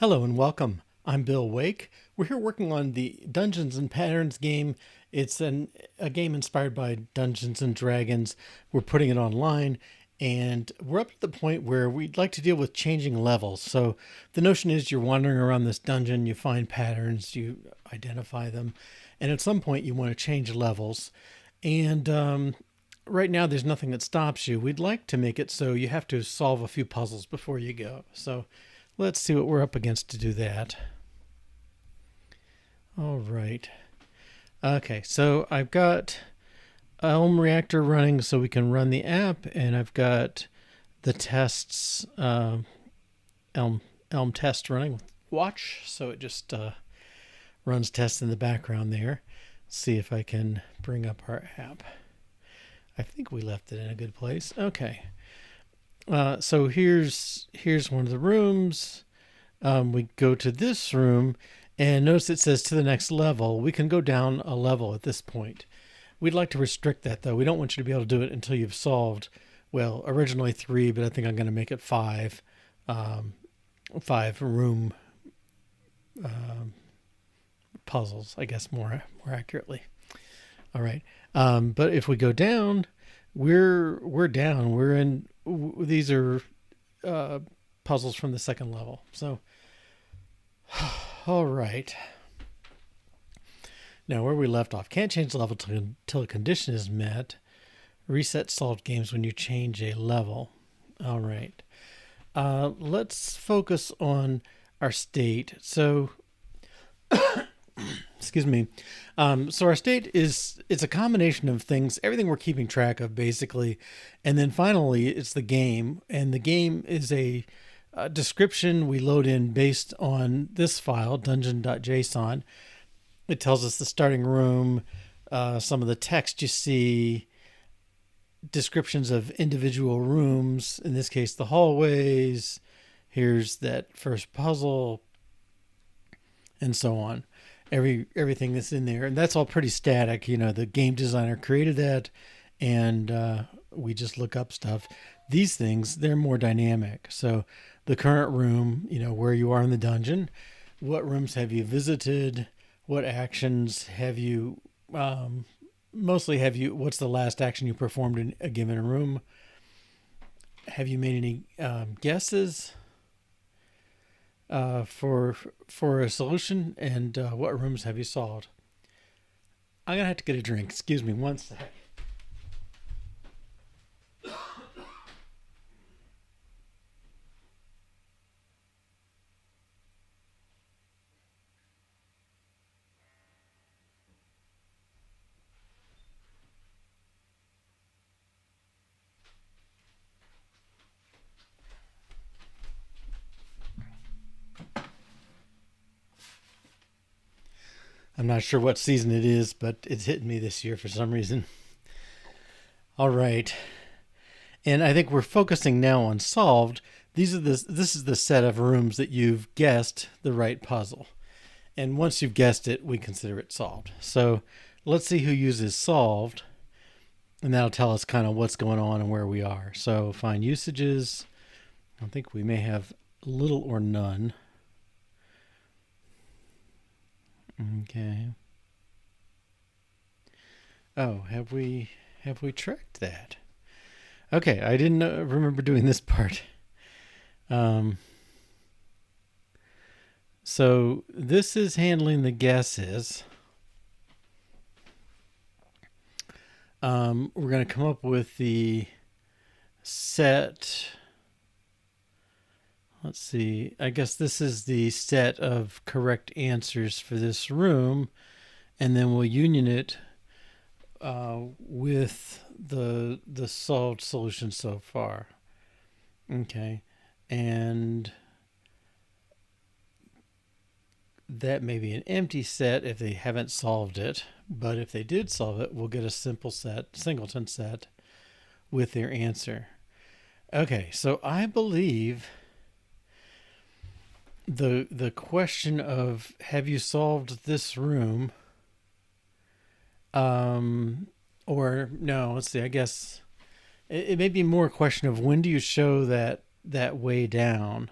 Hello and welcome. I'm Bill Wake. We're here working on the Dungeons and Patterns game. It's a game inspired by Dungeons and Dragons. We're putting it online, and we're up to the point where we'd like to deal with changing levels. So the notion is you're wandering around this dungeon, you find patterns, you identify them, and at some point you want to change levels. And right now there's nothing that stops you. We'd like to make it so you have to solve a few puzzles before you go. So let's see what we're up against to do that. All right. Okay, so I've got Elm Reactor running so we can run the app, and I've got the tests, Elm test running with Watch, so it just runs tests in the background there. Let's see if I can bring up our app. I think we left it in a good place. Okay. So here's one of the rooms. We go to this room, and notice it says to the next level. We can go down a level at this point. We'd like to restrict that, though. We don't want you to be able to do it until you've solved, well, originally 3, but I think I'm going to make it 5. 5 room puzzles, I guess, more accurately. All right. But if we go down, we're down. We're in. These are puzzles from the second level. So, all right. Now, where we left off, can't change the level until a condition is met. Reset solved games when you change a level. All right. Let's focus on our state. So, excuse me. So our state it's a combination of things, everything we're keeping track of basically, and then finally it's the game, and the game is a description we load in based on this file, dungeon.json. It tells us the starting room, some of the text you see, descriptions of individual rooms, in this case the hallways, here's that first puzzle, and so on. Everything that's in there, and that's all pretty static. You know, the game designer created that, and we just look up stuff. These things, they're more dynamic. So the current room, you know, where you are in the dungeon, what rooms have you visited, what actions have you what's the last action you performed in a given room, have you made any guesses for a solution, and what rooms have you solved. I'm gonna have to get a drink. Excuse me one sec. I'm not sure what season it is, but it's hitting me this year for some reason. All right. And I think we're focusing now on solved. This is the set of rooms that you've guessed the right puzzle. And once you've guessed it, we consider it solved. So let's see who uses solved, and that'll tell us kind of what's going on and where we are. So find usages. I think we may have little or none. Okay. Oh, have we tracked that? Okay, I didn't remember doing this part. So this is handling the guesses. We're going to come up with the set. Let's see. I guess this is the set of correct answers for this room, and then we'll union it with the solved solution so far. Okay, and that may be an empty set if they haven't solved it, but if they did solve it, we'll get a singleton set with their answer. Okay, so I believe the question of have you solved this room, or no, let's see, I guess it may be more a question of when do you show that way down.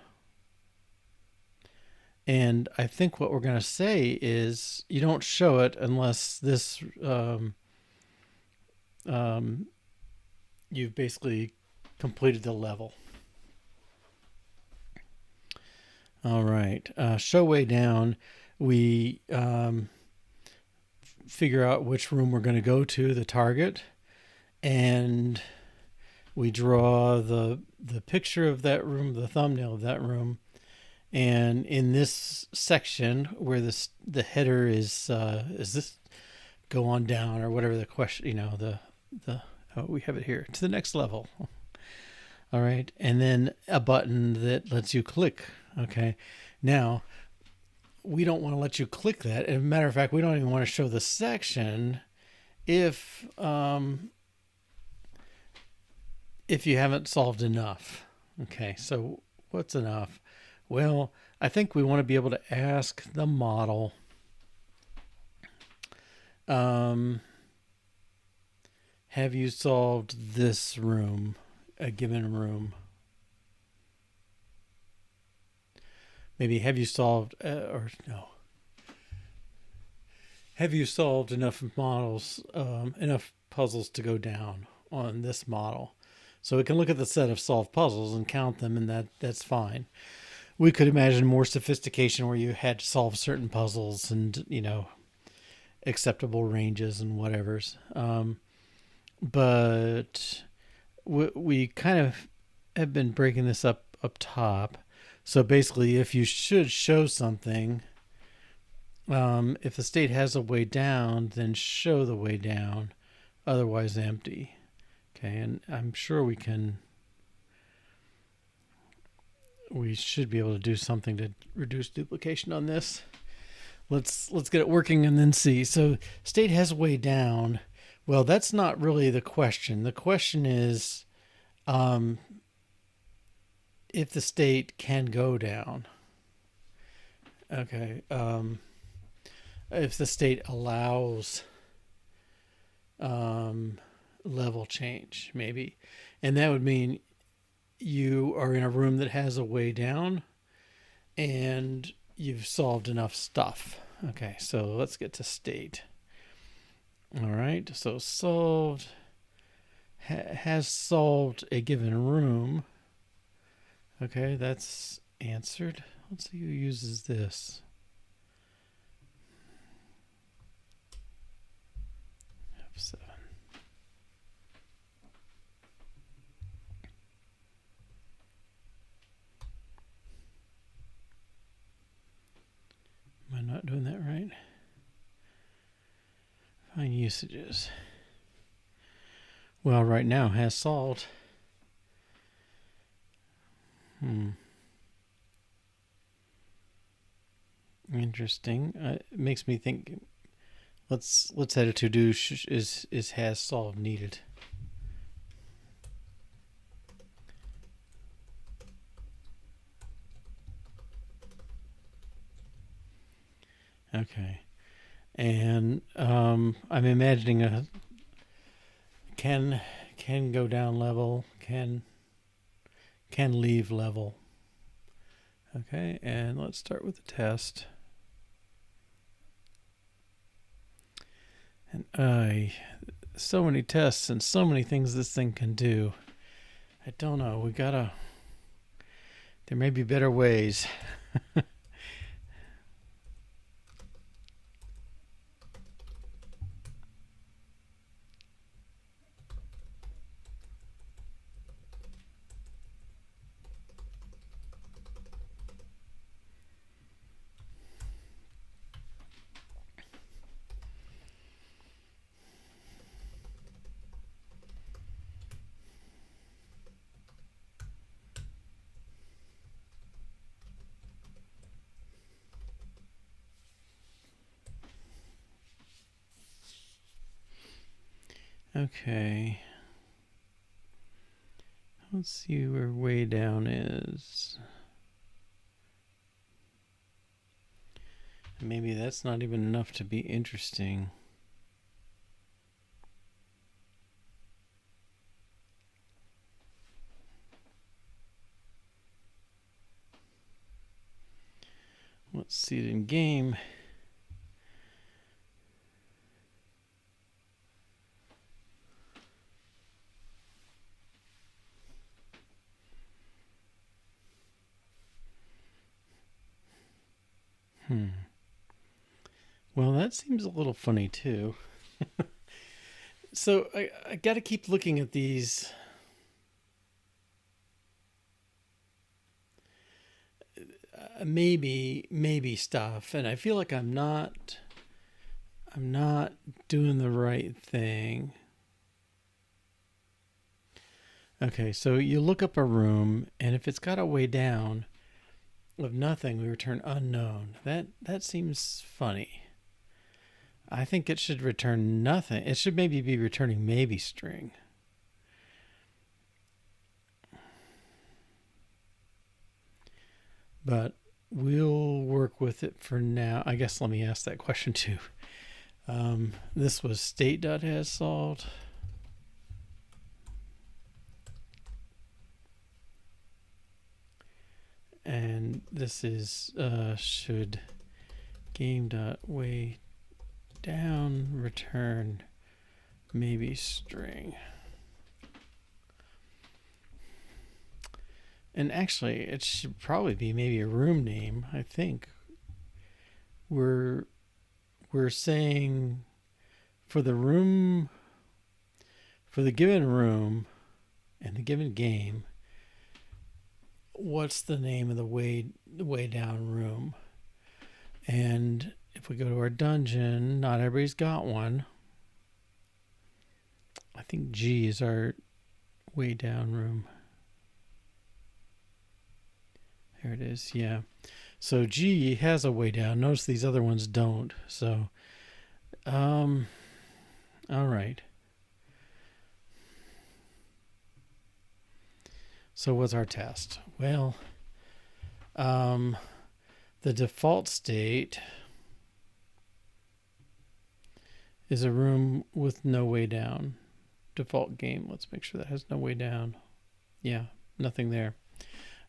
And I think what we're going to say is you don't show it unless this you've basically completed the level. All right. Show way down. We figure out which room we're going to go to, the target, and we draw the picture of that room, the thumbnail of that room. And in this section where the header is this go on down or whatever the question, we have it here to the next level. All right. And then a button that lets you click. Okay. Now, we don't want to let you click that. As a matter of fact, we don't even want to show the section if you haven't solved enough. Okay. So what's enough? Well, I think we want to be able to ask the model, have you solved this room, a given room? Maybe have you solved, have you solved enough models, enough puzzles to go down on this model? So we can look at the set of solved puzzles and count them, and that's fine. We could imagine more sophistication where you had to solve certain puzzles and, acceptable ranges and whatevers. But we kind of have been breaking this up top. So basically, if you should show something, if the state has a way down, then show the way down, otherwise empty. Okay, and I'm sure we should be able to do something to reduce duplication on this. Let's get it working and then see. So state has way down. Well, that's not really the question. The question is if the state can go down. Okay. If the state allows level change, maybe. And that would mean you are in a room that has a way down and you've solved enough stuff. Okay, so let's get to state. All right, so solved, has solved a given room. Okay, that's answered. Let's see who uses this. F7. Am I not doing that right? Find usages. Well, right now has solved. Interesting. It makes me think. Let's add a to-do is has solved needed. Okay, and I'm imagining a can go down level, can leave level. Okay, and let's start with the test. And so many tests and so many things this thing can do. I don't know. There may be better ways. Okay. Let's see where way down is. Maybe that's not even enough to be interesting. Let's see it in game. Well, that seems a little funny too. So I got to keep looking at these. Maybe stuff, and I feel like I'm not doing the right thing. Okay, so you look up a room, and if it's got a way down of nothing, we return unknown. That seems funny. I think it should return nothing. It should maybe be returning maybe string. But we'll work with it for now. I guess let me ask that question too. This was state.has solved. And this is should game.way down return maybe string. And actually, it should probably be maybe a room name. I think we're saying for the room, for the given room and the given game, what's the name of the way down room? And if we go to our dungeon, not everybody's got one. I think G is our way down room. There it is, yeah. So G has a way down. Notice these other ones don't. So, all right. So what's our test? Well, the default state is a room with no way down. Default game. Let's make sure that has no way down. Yeah, nothing there.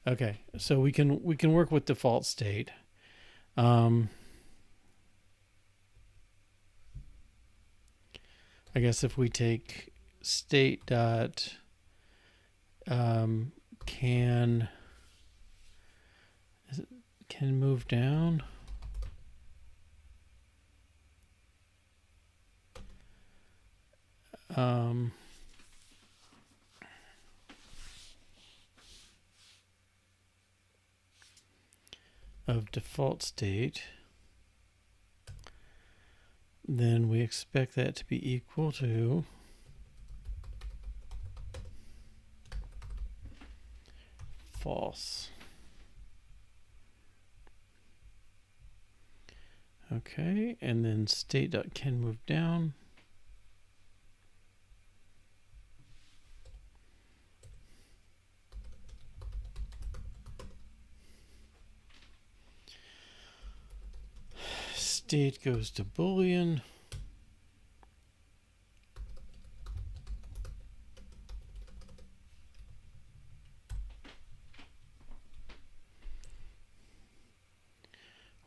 Okay, so we can work with default state. I guess if we take state dot can move down. Of default state, then we expect that to be equal to false. Okay, and then state.can move down. State goes to Boolean.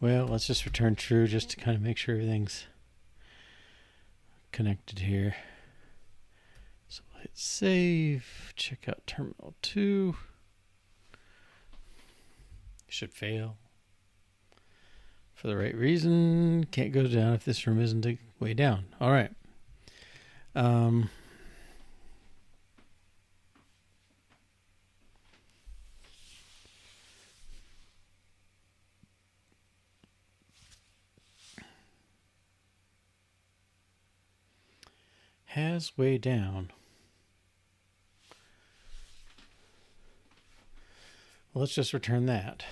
Well, let's just return true just to kind of make sure everything's connected here. So we'll hit save, check out terminal 2. Should fail. For the right reason, can't go down if this room isn't way down. All right. Has way down. Well, let's just return that.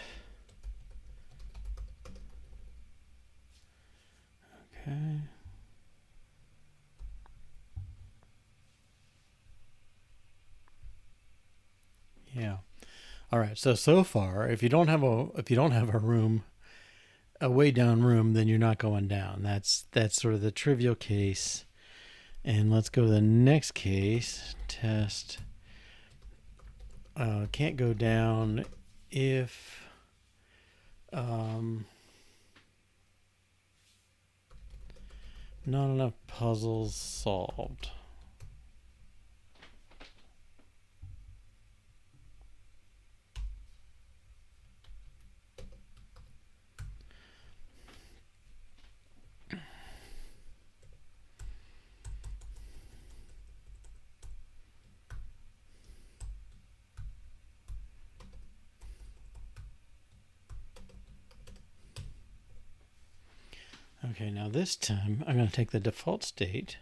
Okay. Yeah. All right. So far, if you don't have a room, a way down room, then you're not going down. That's sort of the trivial case. And let's go to the next case. Test. Can't go down if Not enough puzzles solved. Okay, now this time I'm going to take the default state.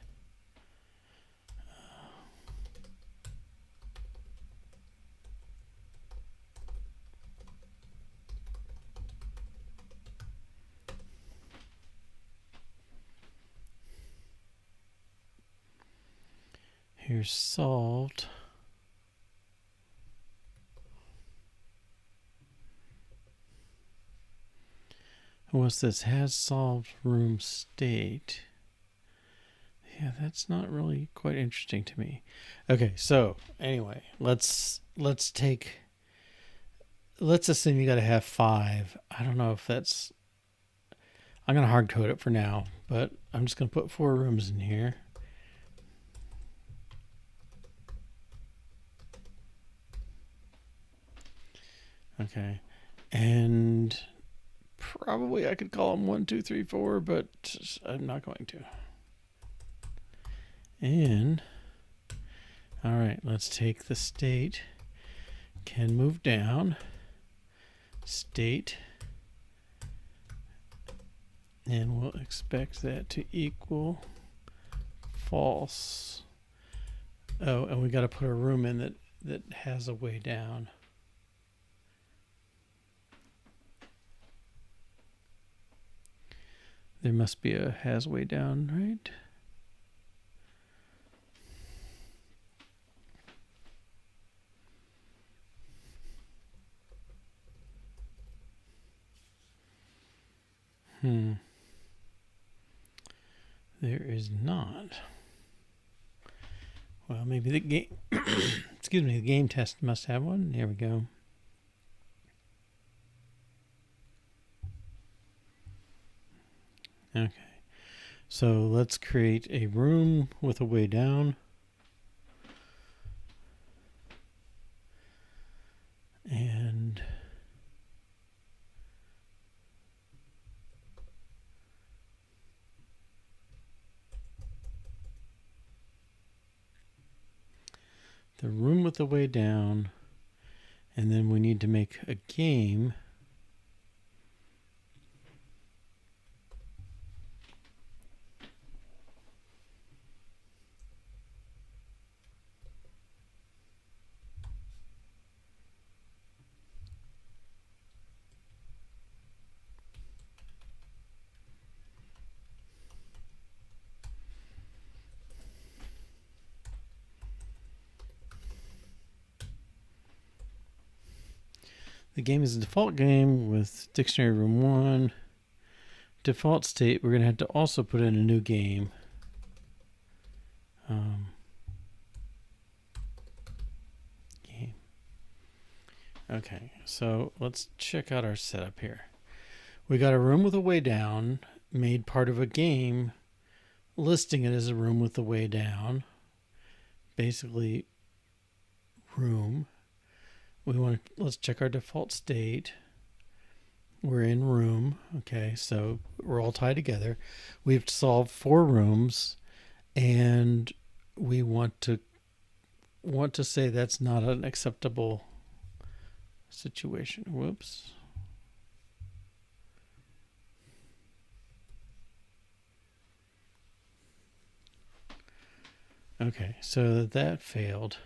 Here's solved. What's this? Has solved room state. Yeah, that's not really quite interesting to me. Okay, so anyway, let's assume you got to have 5. I don't know if that's. I'm gonna hard code it for now, but I'm just gonna put 4 rooms in here. Okay, and probably I could call them 1, 2, 3, 4, but I'm not going to. And all right, let's take the state. Can move down. State. And we'll expect that to equal false. Oh, and we got to put a room in that has a way down. There must be a has way down, right? There is not. Well, maybe the game, excuse me, the game test must have one. There we go. Okay. So let's create a room with a way down. And the room with the way down. And then we need to make a game. The game is a default game with dictionary room 1. Default state, we're going to have to also put in a new game. Game. Okay, so let's check out our setup here. We got a room with a way down, made part of a game, listing it as a room with a way down. Basically, room. Let's check our default state. We're in room. Okay, so we're all tied together. We've solved 4 rooms, and we want to say that's not an acceptable situation. Whoops. Okay, so that failed.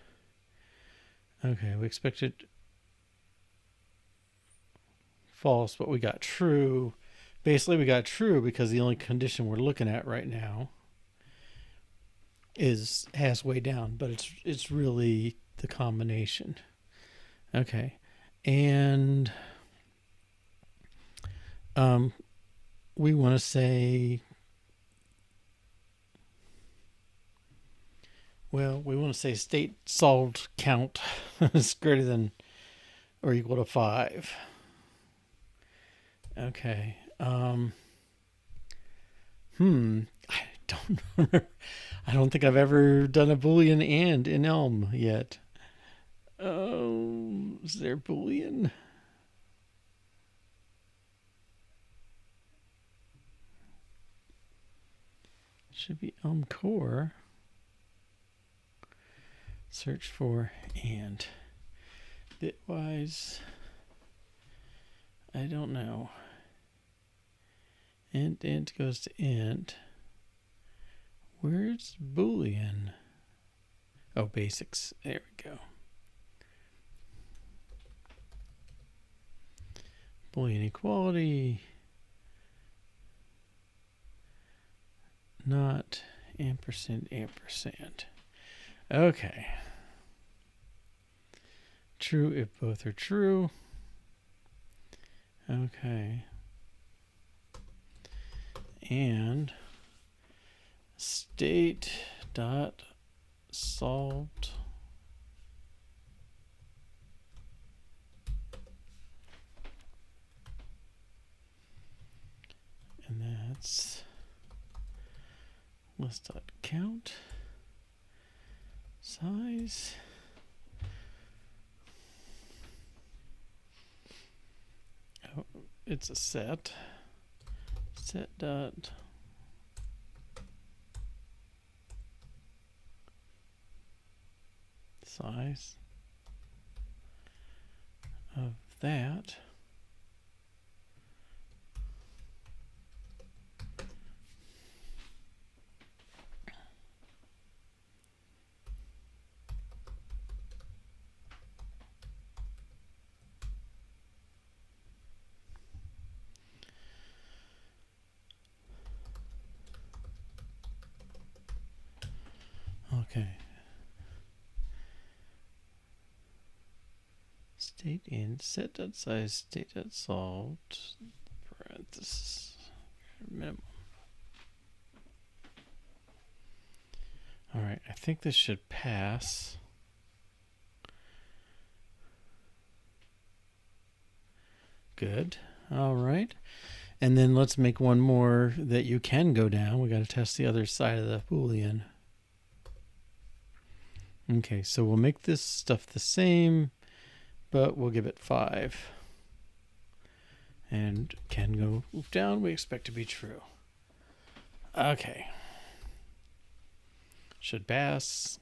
Okay, we expected false, but we got true. Basically, we got true because the only condition we're looking at right now has way down, but it's really the combination. Okay, and we want to say, well, we want to say state solved count is greater than or equal to 5. Okay. don't remember. I don't think I've ever done a Boolean and in Elm yet. Oh, is there Boolean? Should be Elm core. Search for and. Bitwise. I don't know. Int goes to int. Where's Boolean? Oh, basics. There we go. Boolean equality. Not ampersand ampersand. Okay. True if both are true. Okay. And state dot solved and that's list dot count size. Oh, it's a set dot size of that. Okay. State in set dot size state dot solved parenthesis minimum. All right, I think this should pass. Good. All right. And then let's make one more that you can go down. We got to test the other side of the Boolean. Okay, so we'll make this stuff the same, but we'll give it 5. And can go down, we expect to be true. Okay. Should pass.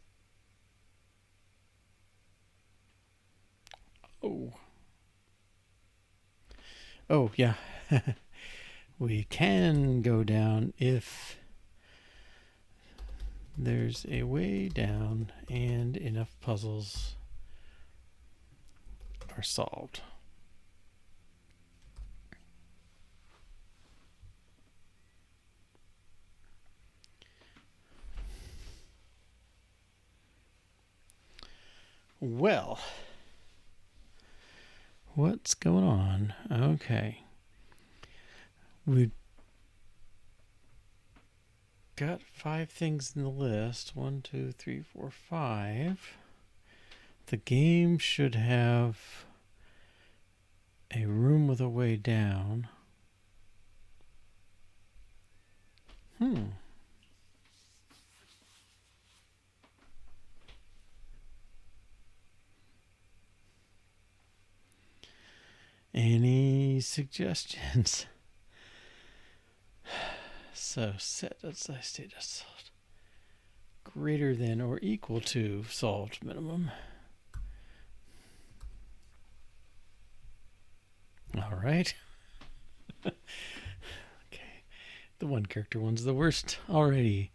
Oh. Oh, yeah. We can go down if there's a way down and enough puzzles are solved. Well, what's going on? Okay. We've got 5 things in the list. 1, 2, 3, 4, 5. The game should have a room with a way down. Any suggestions? So set size state solved greater than or equal to solved minimum. All right. Okay. The one character one's the worst already.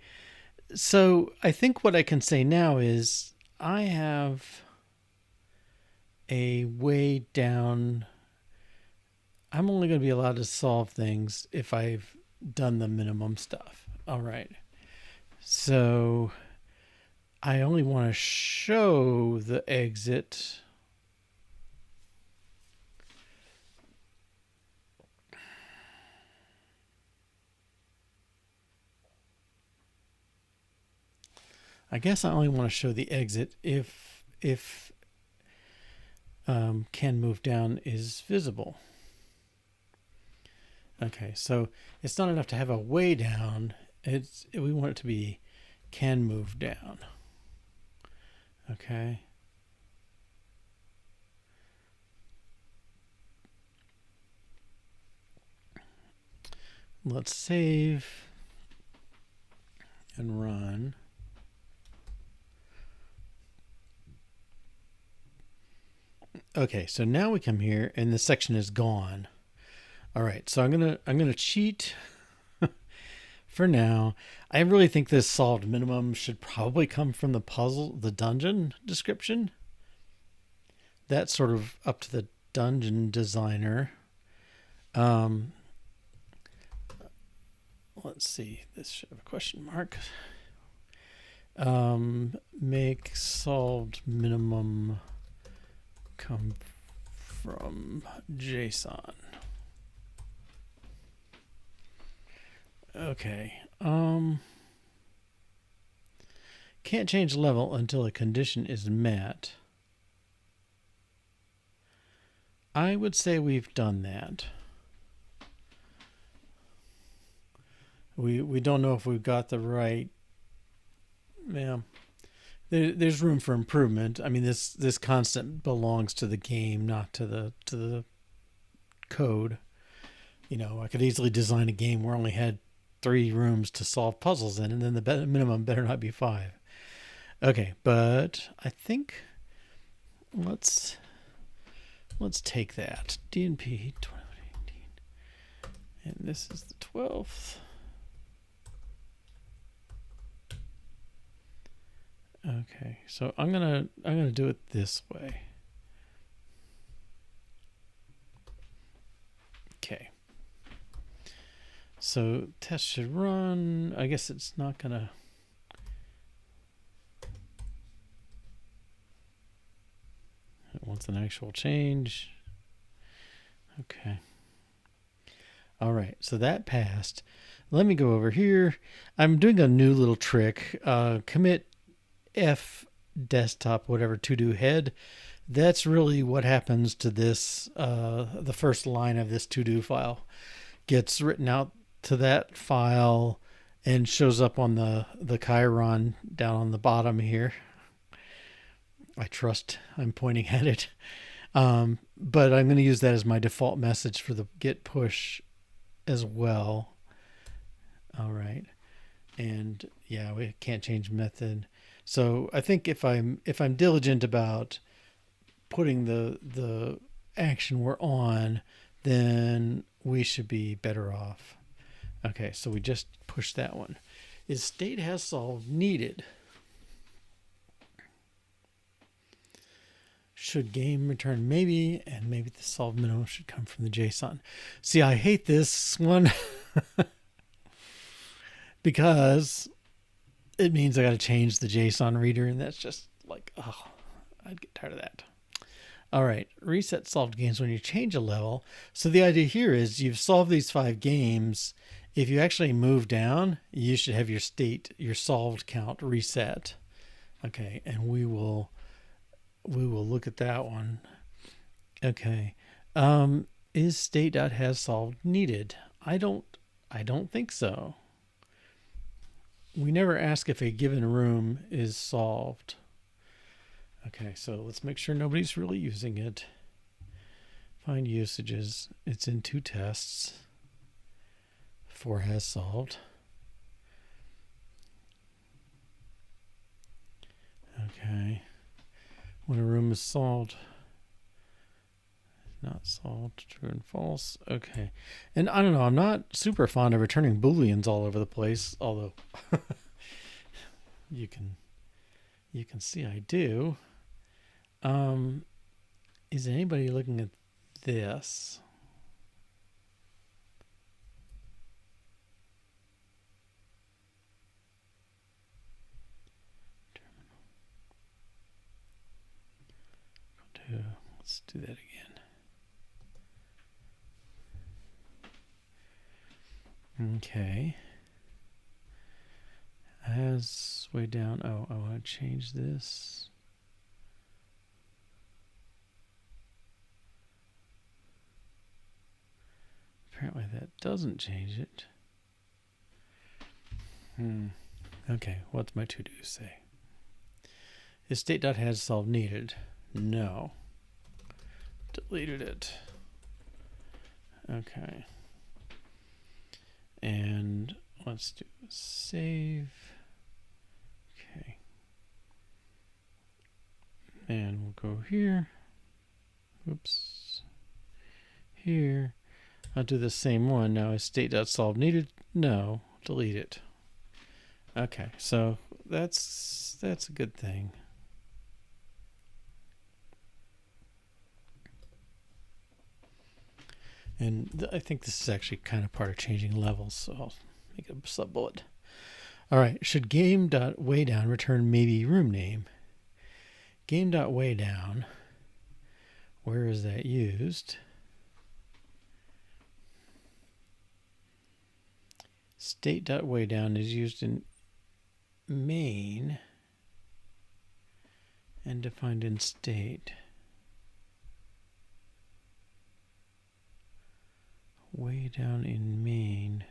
So I think what I can say now is I have a way down. I'm only going to be allowed to solve things if I've done the minimum stuff. All right. So I only want to show the exit. I guess I only want to show the exit if can move down is visible. Okay, so it's not enough to have a way down we want it to be can move down. Okay. Let's save and run. Okay, so now we come here and the section is gone. All right, so I'm gonna cheat for now. I really think this solved minimum should probably come from the dungeon description. That's sort of up to the dungeon designer. Let's see, this should have a question mark. Make solved minimum come from JSON. Okay. Can't change level until a condition is met. I would say we've done that. We don't know if we've got the right. Yeah, there's room for improvement. I mean, this constant belongs to the game, not to the code. You know, I could easily design a game where I only had 3 rooms to solve puzzles in, and then the minimum better not be 5. Okay, but I think let's take that DNP 21-18, and this is the 12th. Okay, so I'm gonna do it this way. Okay. So test should run. I guess it's not gonna. It wants an actual change. Okay. All right, so that passed. Let me go over here. I'm doing a new little trick. Commit F desktop, whatever, to do head. That's really what happens to this. The first line of this to do file gets written out to that file and shows up on the Chiron down on the bottom here. I trust I'm pointing at it. But I'm going to use that as my default message for the git push as well. All right. And yeah, we can't change method. So I think if I'm diligent about putting the action we're on, then we should be better off. Okay, so we just pushed that one. Is state has solved needed? Should game return maybe, and maybe the solved minimum should come from the JSON. See, I hate this one because it means I got to change the JSON reader, and that's just like, oh, I'd get tired of that. All right, reset solved games when you change a level. So the idea here is you've solved these 5 games. If you actually move down, you should have your state, your solved count reset. Okay, and we will look at that one. Okay, is state.has solved needed? I don't think so. We never ask if a given room is solved. Okay, so let's make sure nobody's really using it. Find usages. It's in 2 tests. 4 has solved. Okay. When a room is solved, not solved, true and false. Okay. And I don't know, I'm not super fond of returning Booleans all over the place, although you can see I do. Is anybody looking at this? Let's do that again. Okay. As way down. Oh, I want to change this. Apparently that doesn't change it. Okay, what's my to-do say? Is state.has solve needed? No. Deleted it. Okay. And let's do a save. Okay. And we'll go here. Oops. Here. I'll do the same one. Now is state.solve needed? No. Delete it. Okay, so that's a good thing. And I think this is actually kind of part of changing levels, so I'll make a sub-bullet. All right, should game.waydown return maybe room name? Game.waydown, where is that used? State.waydown is used in main and defined in state. Way down in main.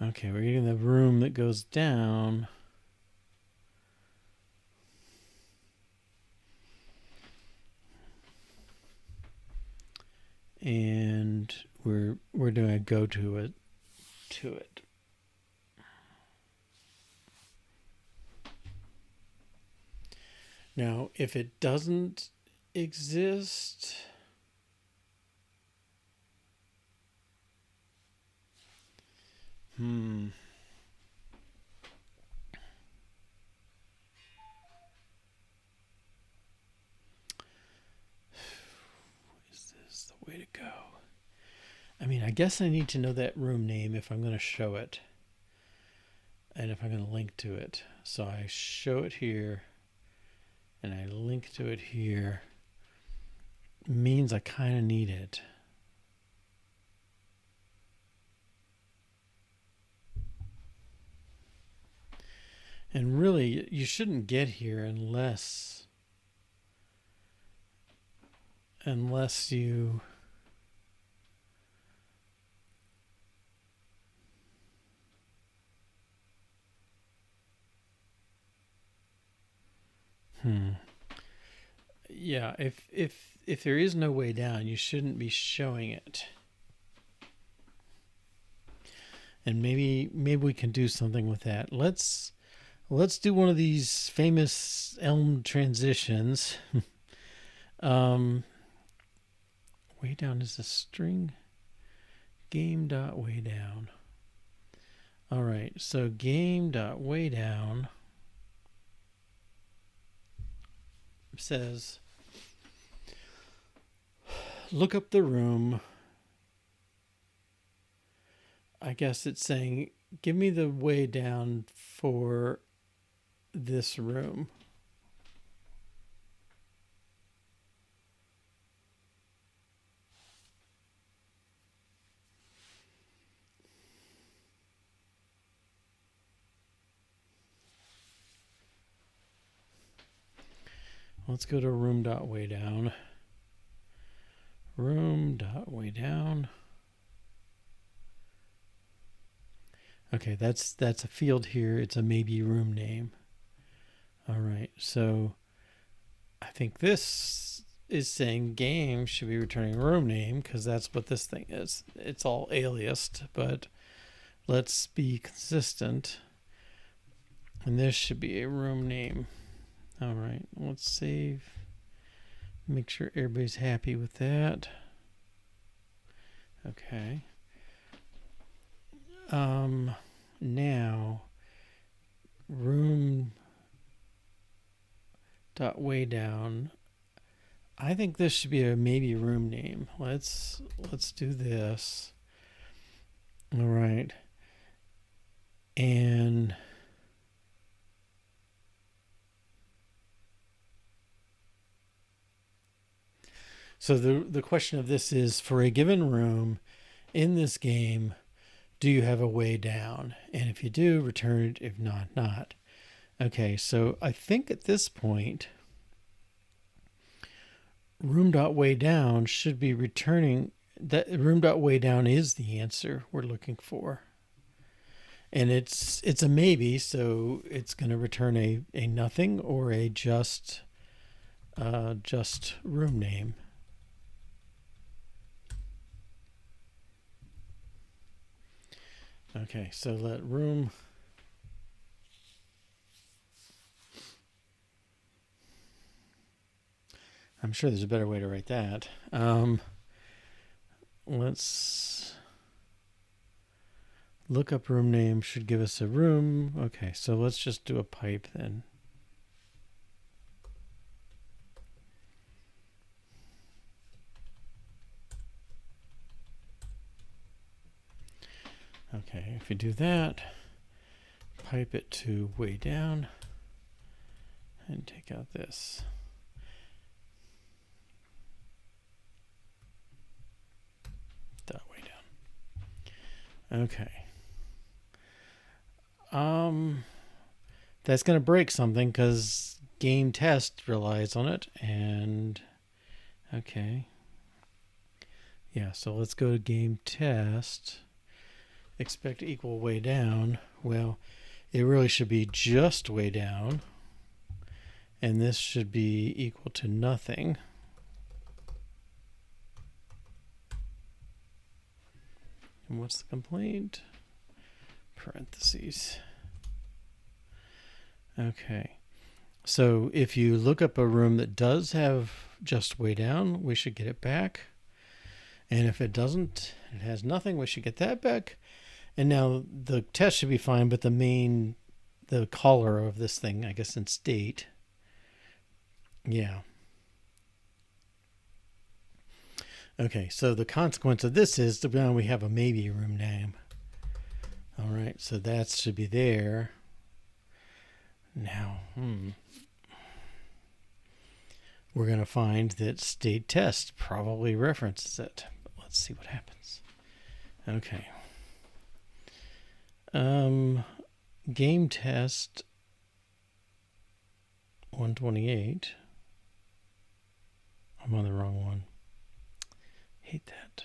Okay, we're getting the room that goes down. And we're doing a go to it. Now, if it doesn't exist, is this the way to go? I mean, I guess I need to know that room name if I'm going to show it. And if I'm going to link to it. So I show it here. And I link to it here. Means I kind of need it. And really, you shouldn't get here unless you yeah, if there is no way down, you shouldn't be showing it. And maybe we can do something with that. Let's do one of these famous Elm transitions. Way down is a string. Game.waydown. All right, so game.waydown says look up the room. I guess it's saying give me the way down for this room. Let's go to room.waydown. Room.waydown. Okay, that's a field here. It's a maybe room name. All right, so I think this is saying game should be returning room name because that's what this thing is. It's all aliased, but let's be consistent. And this should be a room name. All right, let's save. Make sure everybody's happy with that. Okay. Now, room.waydown. I think this should be a maybe room name. Let's do this. All right. And so the question of this is for a given room in this game, do you have a way down? And if you do, return it. If not, not. Okay, so I think at this point, room.waydown should be returning that room.waydown is the answer we're looking for. And it's a maybe, so it's going to return a nothing or a just room name. Okay, so let room I'm sure there's a better way to write that. Let's look up room name should give us a room. Okay, so let's just do a pipe then. Okay, if you do that, pipe it to way down and take out this. Dot way down. Okay. That's going to break something because game test relies on it. And okay. Yeah, so let's go to game test. Expect equal way down. Well, it really should be just way down. And this should be equal to nothing. And what's the complaint? Parentheses. Okay. So if you look up a room that does have just way down, we should get it back. And if it doesn't, it has nothing, we should get that back. And now the test should be fine, but the caller of this thing, I guess in state. Yeah. Okay, so the consequence of this is that now we have a maybe room name. All right, so that should be there. Now, we're going to find that state test probably references it. But let's see what happens. Okay. Game test 128. I'm on the wrong one. Hate that.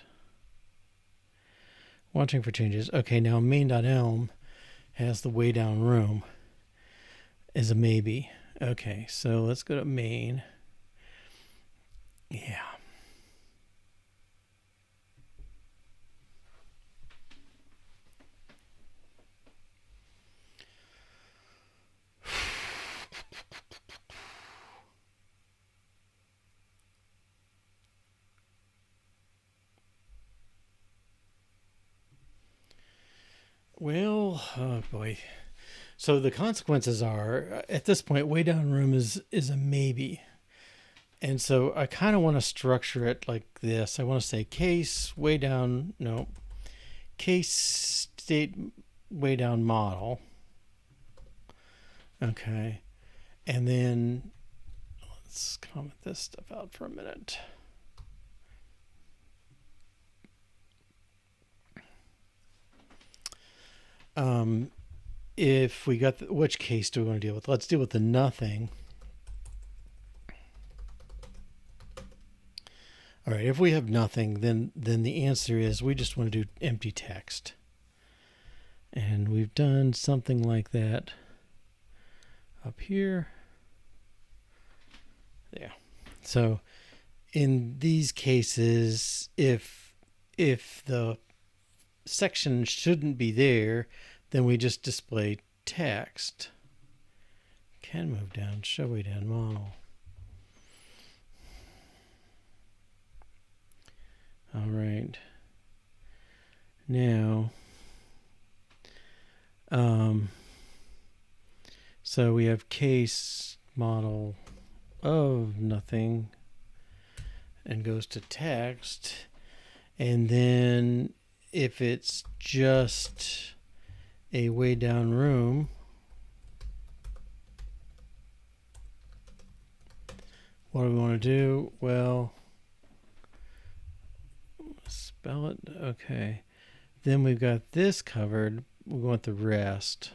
Watching for changes. Okay, now main.elm has the way down room as a maybe. Okay, so let's go to main. Yeah. Well, oh boy. So the consequences are, at this point, way down room is a maybe. And so I kind of want to structure it like this. I want to say case way down, no, case state way down model. Okay. And then let's comment this stuff out for a minute. If we got which case do we want to deal with? Let's deal with the nothing. All right, if we have nothing, then the answer is we just want to do empty text. And we've done something like that up here. Yeah. So in these cases, if the section shouldn't be there, then we just display text. Can move down, show way down model. All right. Now, so we have case model of nothing and goes to text. And then if it's just a way down room, what do we want to do? Well, spell it. Okay. Then we've got this covered. We'll go with the rest.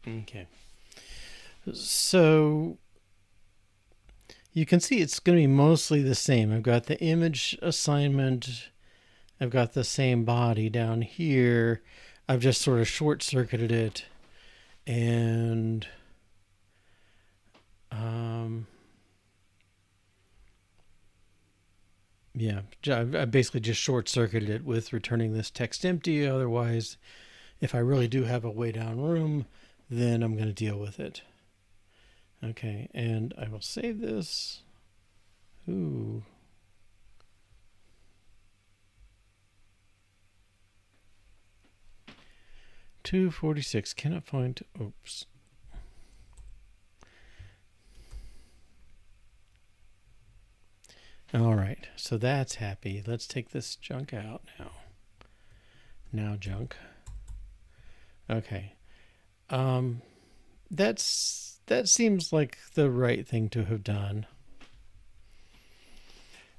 Okay. So you can see it's going to be mostly the same. I've got the image assignment. I've got the same body down here. I've just sort of short-circuited it. And yeah, I basically just short-circuited it with returning this text empty. Otherwise, if I really do have a way down room, then I'm going to deal with it. Okay, and I will save this. Ooh. $246. Cannot find. Oops. All right, so that's happy. Let's take this junk out now. Now junk. Okay. That seems like the right thing to have done.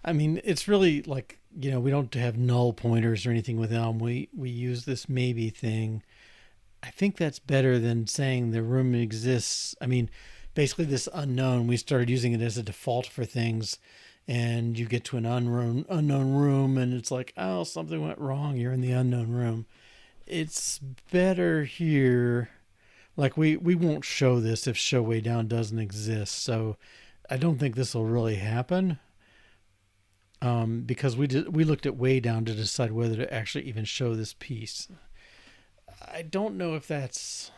I mean, it's really like, we don't have null pointers or anything with Elm. We use this maybe thing. I think that's better than saying the room exists. I mean, basically this unknown, we started using it as a default for things, and you get to an unknown room and it's like, oh, something went wrong. You're in the unknown room. It's better here. Like we won't show this if show way down doesn't exist. So I don't think this will really happen. Because we looked at way down to decide whether to actually even show this piece. I don't know if that's.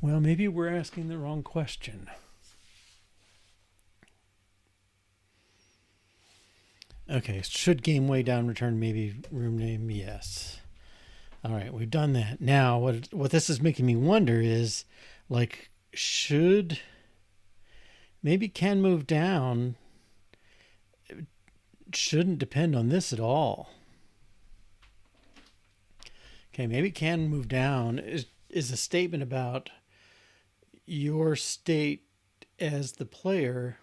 Well, maybe we're asking the wrong question. Okay, should game way down return maybe room name? Yes. All right, we've done that. Now, what this is making me wonder is, like, should maybe can move down shouldn't depend on this at all. Okay, maybe can move down is a statement about your state as the player.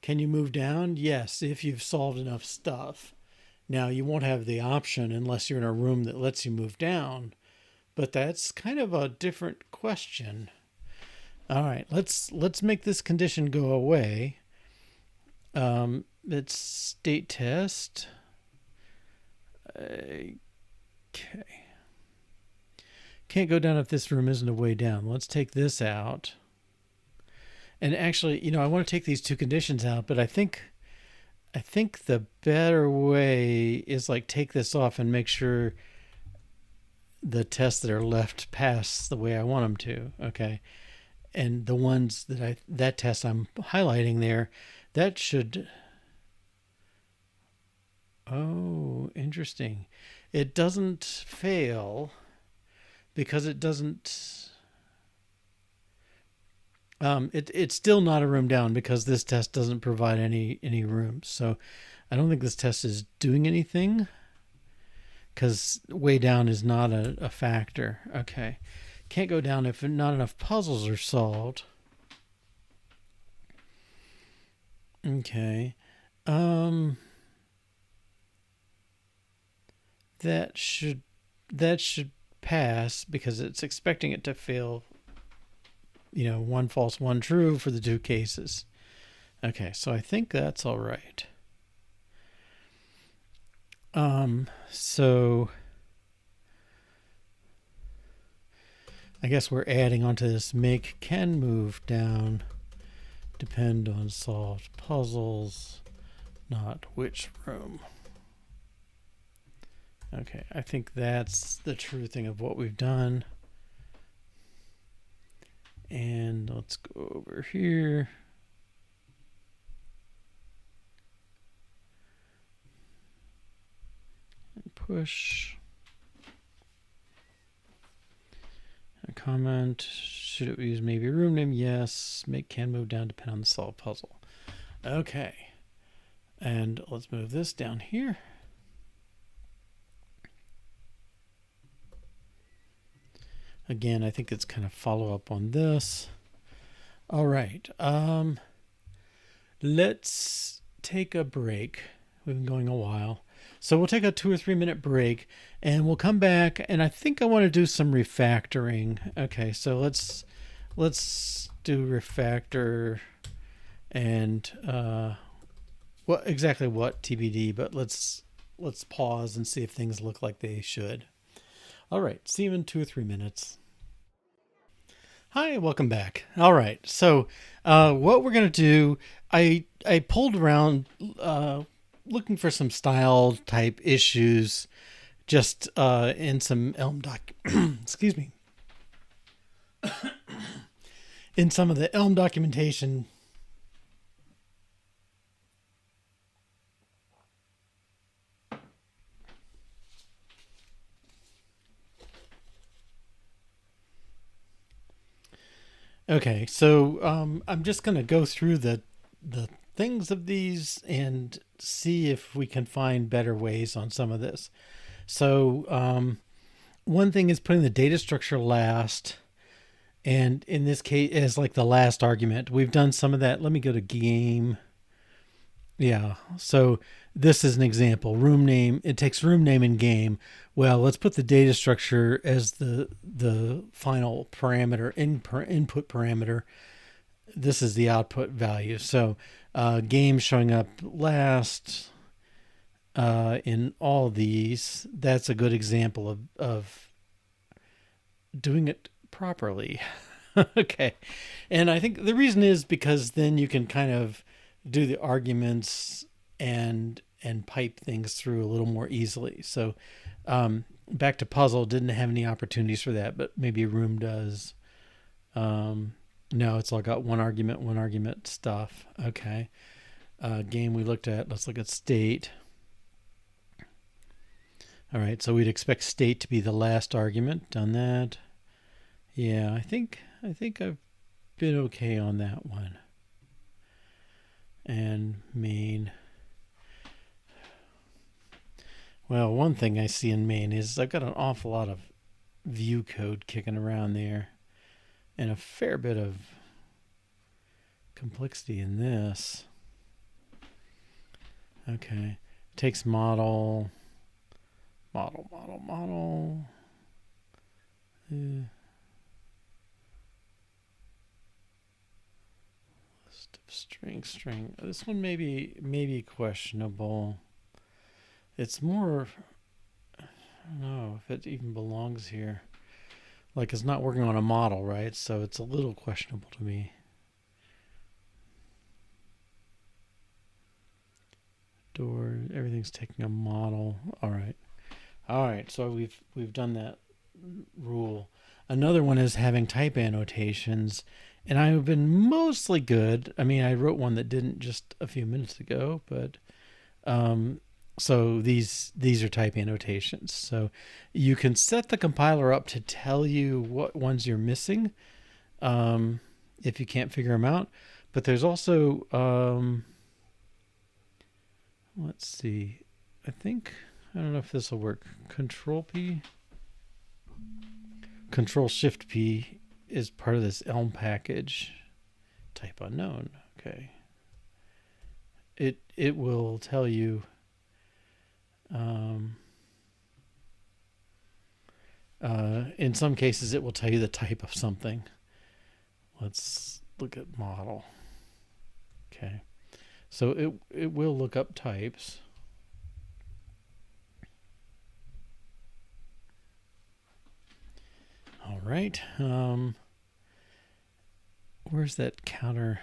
Can you move down? Yes, if you've solved enough stuff. Now, you won't have the option unless you're in a room that lets you move down, but that's kind of a different question. All right, let's make this condition go away. It's state test. Okay. Can't go down if this room isn't a way down. Let's take this out. And actually, I want to take these two conditions out, but I think the better way is like take this off and make sure the tests that are left pass the way I want them to. Okay. And the ones that test I'm highlighting there, that should. Oh, interesting. It doesn't fail because it doesn't. It's still not a room down because this test doesn't provide any rooms. So I don't think this test is doing anything because way down is not a factor. Okay. Can't go down if not enough puzzles are solved. Okay. That should pass because it's expecting it to fail. One false, one true for the two cases. Okay, so I think that's all right. So I guess we're adding onto this make can move down, depend on solved puzzles, not which room. Okay, I think that's the true thing of what we've done. And let's go over here. And push. A comment. Should it use maybe a room name? Yes. Make can move down depend on the solved puzzle. Okay. And let's move this down here. Again, I think it's kind of follow up on this. All right. Let's take a break. We've been going a while. So we'll take a 2 or 3 minute break and we'll come back, and I think I want to do some refactoring. Okay, so let's do refactor and what TBD, but let's pause and see if things look like they should. All right, see you in 2 or 3 minutes. Hi, welcome back. All right, so what we're gonna do, I pulled around looking for some style type issues, just in some Elm excuse me, in some of the Elm documentation. Okay, so I'm just going to go through the things of these and see if we can find better ways on some of this. So one thing is putting the data structure last, and in this case as like the last argument. We've done some of that. Let me go to game. Yeah, so this is an example. Room name, it takes room name in game. Well, let's put the data structure as the final parameter, input parameter. This is the output value. So game showing up last in all these. That's a good example of doing it properly. Okay, and I think the reason is because then you can kind of do the arguments and pipe things through a little more easily. So back to puzzle, didn't have any opportunities for that, but maybe room does. No, it's all got one argument stuff. Okay. Game we looked at, let's look at state. All right, so we'd expect state to be the last argument. Done that. Yeah, I think I've been okay on that one. And main. Well, one thing I see in main is I've got an awful lot of view code kicking around there, and a fair bit of complexity in this. Okay, takes model. List of string. This one maybe questionable. It's more, I don't know if it even belongs here. Like, it's not working on a model, right? So it's a little questionable to me. Door, everything's taking a model. All right. So we've done that rule. Another one is having type annotations, and I've been mostly good. I mean, I wrote one that didn't just a few minutes ago, but so these are type annotations. So you can set the compiler up to tell you what ones you're missing if you can't figure them out. But there's also, let's see, I don't know if this will work. Control Shift P is part of this Elm package. Type unknown. Okay. It will tell you in some cases it will tell you the type of something. Let's look at model. Okay. So it will look up types. All right. Where's that counter?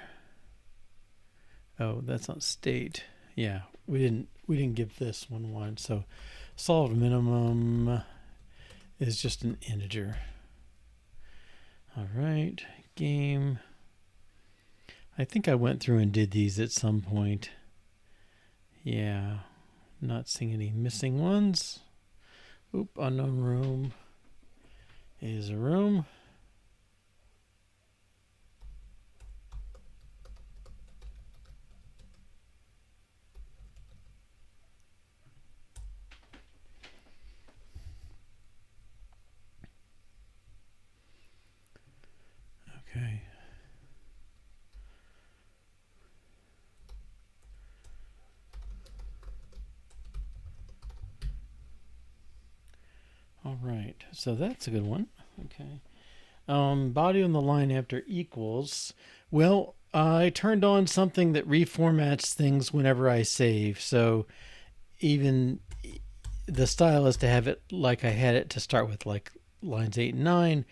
Oh, that's not state. Yeah, we didn't give this one. So solved minimum is just an integer. All right, game. I think I went through and did these at some point. Yeah, not seeing any missing ones. Oop, unknown room is a room. Okay. All right, so that's a good one. Okay. Body on the line after equals. Well, I turned on something that reformats things whenever I save. So even the style is to have it like I had it to start with, like lines 8 and 9.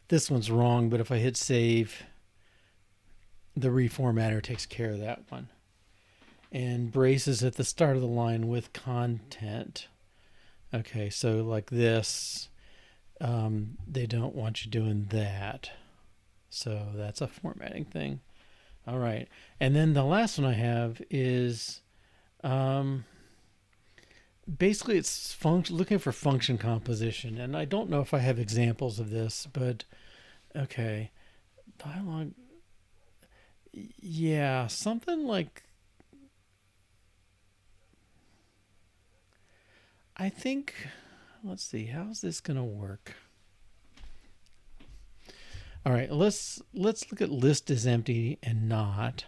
This one's wrong, but if I hit save, the reformatter takes care of that one. And braces at the start of the line with content. Okay, so like this, they don't want you doing that. So that's a formatting thing. All right. And then the last one I have is basically it's looking for function composition. And I don't know if I have examples of this, but okay. Dialogue. Yeah, something like, I think, let's see, how's this going to work? All right, let's look at list is empty and not.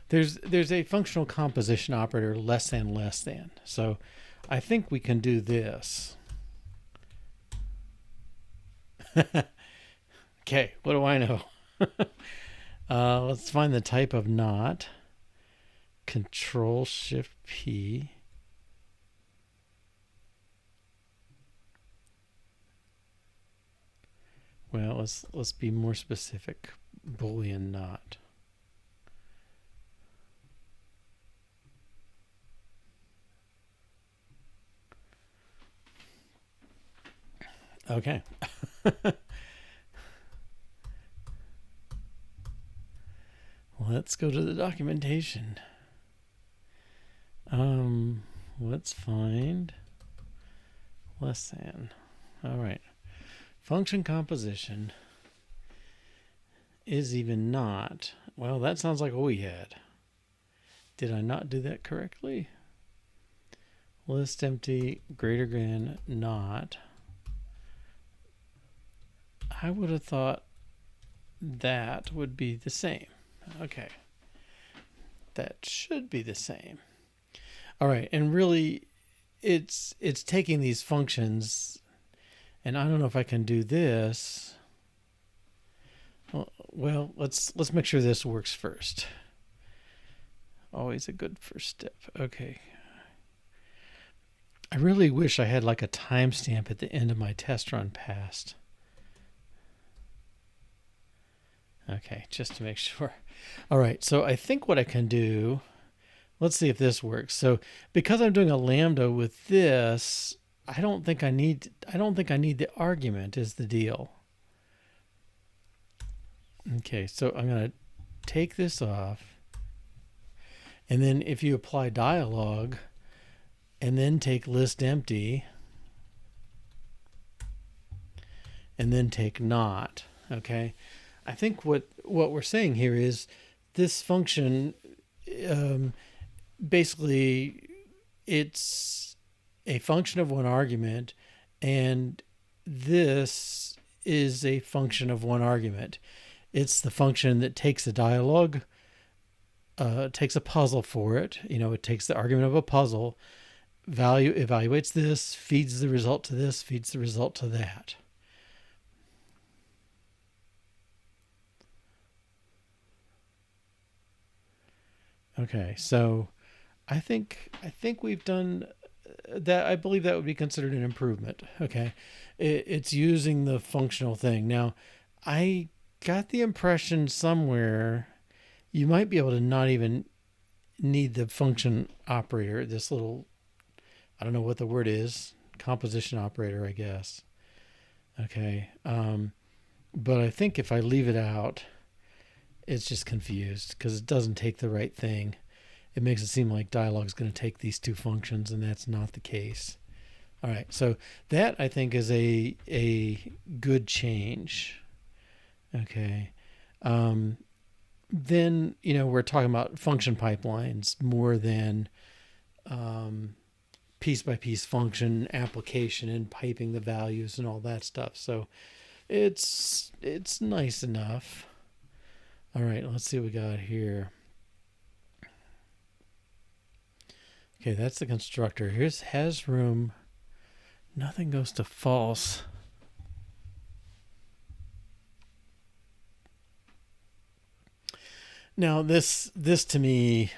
There's a functional composition operator less than. So I think we can do this. Okay, what do I know? Let's find the type of not. Control Shift P. Well, let's be more specific. Boolean not. Okay. Let's go to the documentation. Let's find less than. All right. Function composition is even not. Well, that sounds like what we had. Did I not do that correctly? List empty greater than not. I would have thought that would be the same. Okay. That should be the same. All right, and really it's taking these functions, and I don't know if I can do this. Well, let's make sure this works first. Always a good first step. Okay. I really wish I had like a timestamp at the end of my test run passed. Okay, just to make sure. All right, so I think what I can do, let's see if this works. So because I'm doing a lambda with this, I don't think I need the argument is the deal. Okay, so I'm going to take this off. And then if you apply dialog and then take list empty and then take not, okay? I think what we're saying here is this function, basically it's a function of one argument, and this is a function of one argument. It's the function that takes a dialogue, takes a puzzle for it. It takes the argument of a puzzle, evaluates this, feeds the result to this, feeds the result to that. Okay, so I think we've done that. I believe that would be considered an improvement. Okay, it's using the functional thing. Now, I got the impression somewhere you might be able to not even need the function operator. This little, I don't know what the word is, composition operator, I guess. Okay. But I think if I leave it out, it's just confused because it doesn't take the right thing. It makes it seem like dialog's going to take these two functions, and that's not the case. All right, so that I think is a good change. Okay. Then, we're talking about function pipelines more than piece by piece function application and piping the values and all that stuff. So it's nice enough. All right, let's see what we got here. Okay, that's the constructor. Here's has room. Nothing goes to false. Now this to me,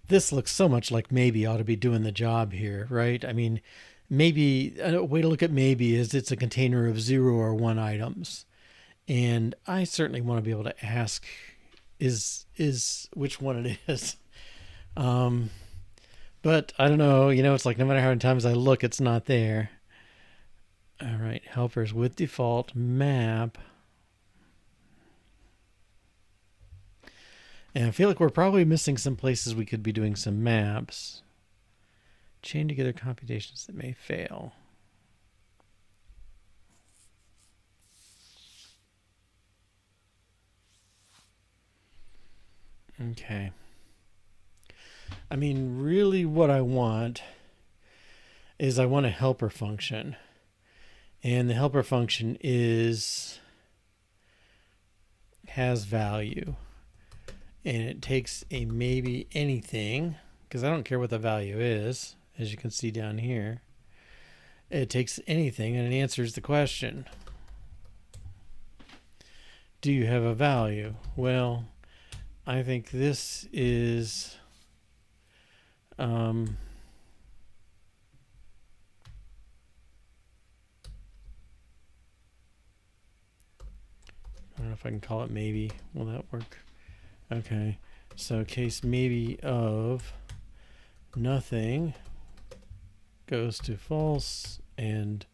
this looks so much like maybe ought to be doing the job here, right? I mean, maybe a way to look at maybe is it's a container of 0 or 1 items, and I certainly want to be able to ask is which one it is. But I don't know, it's like no matter how many times I look, it's not there. All right, helpers with default map. And I feel like we're probably missing some places we could be doing some maps. Chain together computations that may fail. Okay. I mean, really what I want is I want a helper function. And the helper function has value. And it takes a maybe anything, because I don't care what the value is, as you can see down here. It takes anything and it answers the question. Do you have a value? Well, I think this is I don't know if I can call it maybe. Will that work? Okay, so case maybe of nothing goes to false and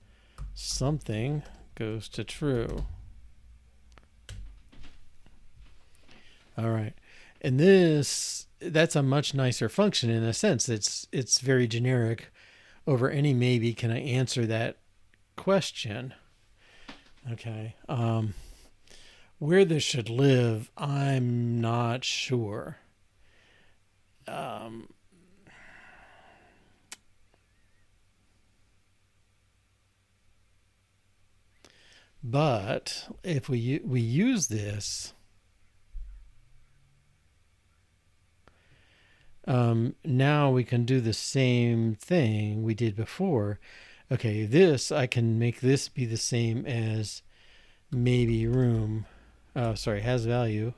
something goes to true. All right, and that's a much nicer function in a sense. It's very generic. Over any maybe can I answer that question? Okay. Where this should live, I'm not sure. But if we use this, now we can do the same thing we did before. Okay, this I can make this be the same as maybe room. Oh, sorry, has value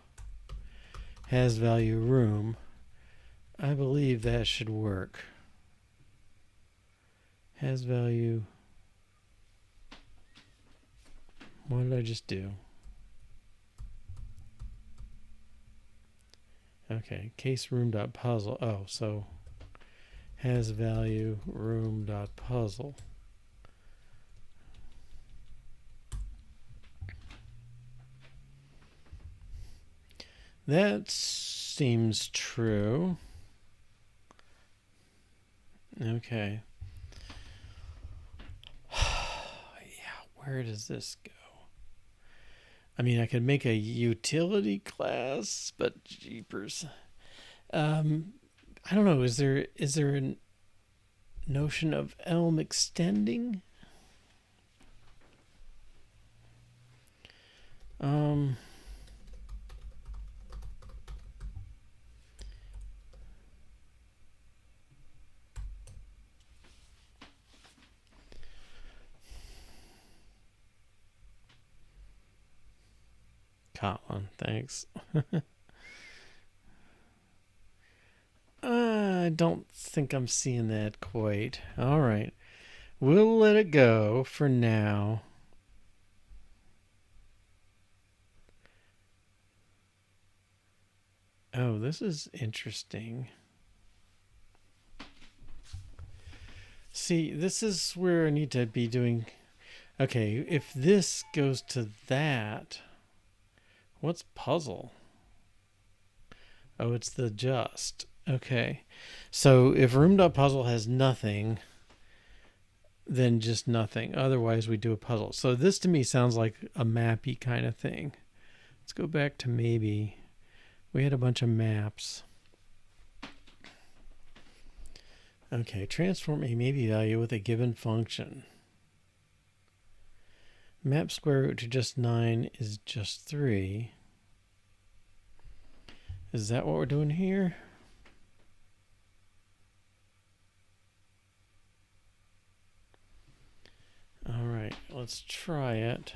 room. I believe that should work. Has value. What did I just do? Okay, case room.puzzle. Oh, so has value room.puzzle. That seems true. Okay. Yeah, where does this go? I mean, I could make a utility class, but jeepers. I don't know. Is there a notion of Elm extending? Kotlin, thanks. I don't think I'm seeing that quite. All right. We'll let it go for now. Oh, this is interesting. See, this is where I need to be doing. Okay, if this goes to that, what's puzzle? Oh, it's the just. Okay. So if room.puzzle has nothing, then just nothing. Otherwise, we do a puzzle. So this to me sounds like a mappy kind of thing. Let's go back to maybe. We had a bunch of maps. Okay, transform a maybe value with a given function. Map square root to just 9 is just 3. Is that what we're doing here? All right, let's try it.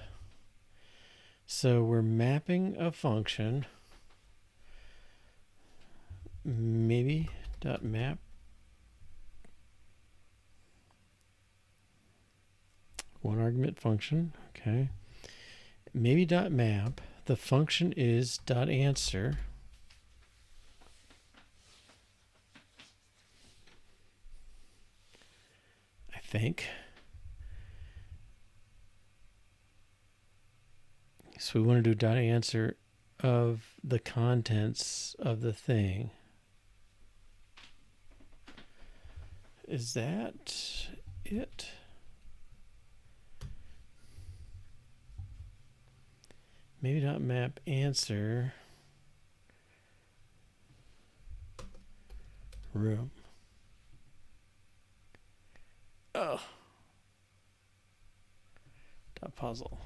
So we're mapping a function. Maybe dot map. One argument function. Okay. Maybe dot map. The function is dot answer. I think. So we want to do dot answer of the contents of the thing. Is that it? Maybe dot map answer room. Oh. Dot puzzle.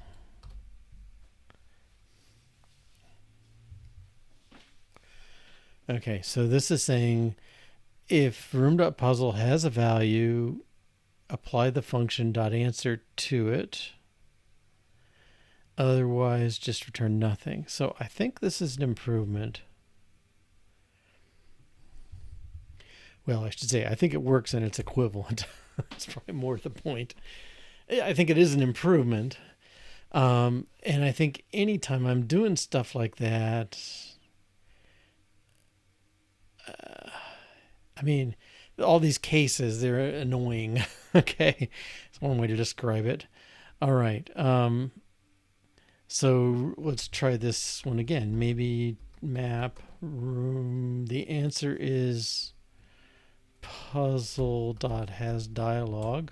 Okay, so this is saying if room.puzzle has a value, apply the function .answer to it. Otherwise, just return nothing. So I think this is an improvement. Well, I should say, I think it works and it's equivalent. That's probably more the point. I think it is an improvement. And I think anytime I'm doing stuff like that, I mean, all these cases, they're annoying. Okay. It's one way to describe it. All right. So let's try this one again. Maybe map room. The answer is puzzle.hasDialog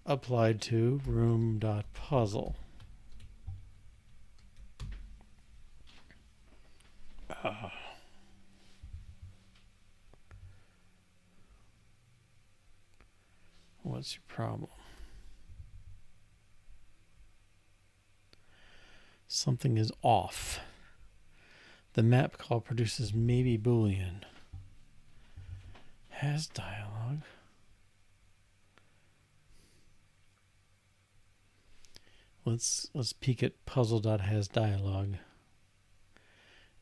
applied to room.puzzle. What's your problem? Something is off. The map call produces maybe Boolean. Has dialog. Let's peek at puzzle.hasDialog.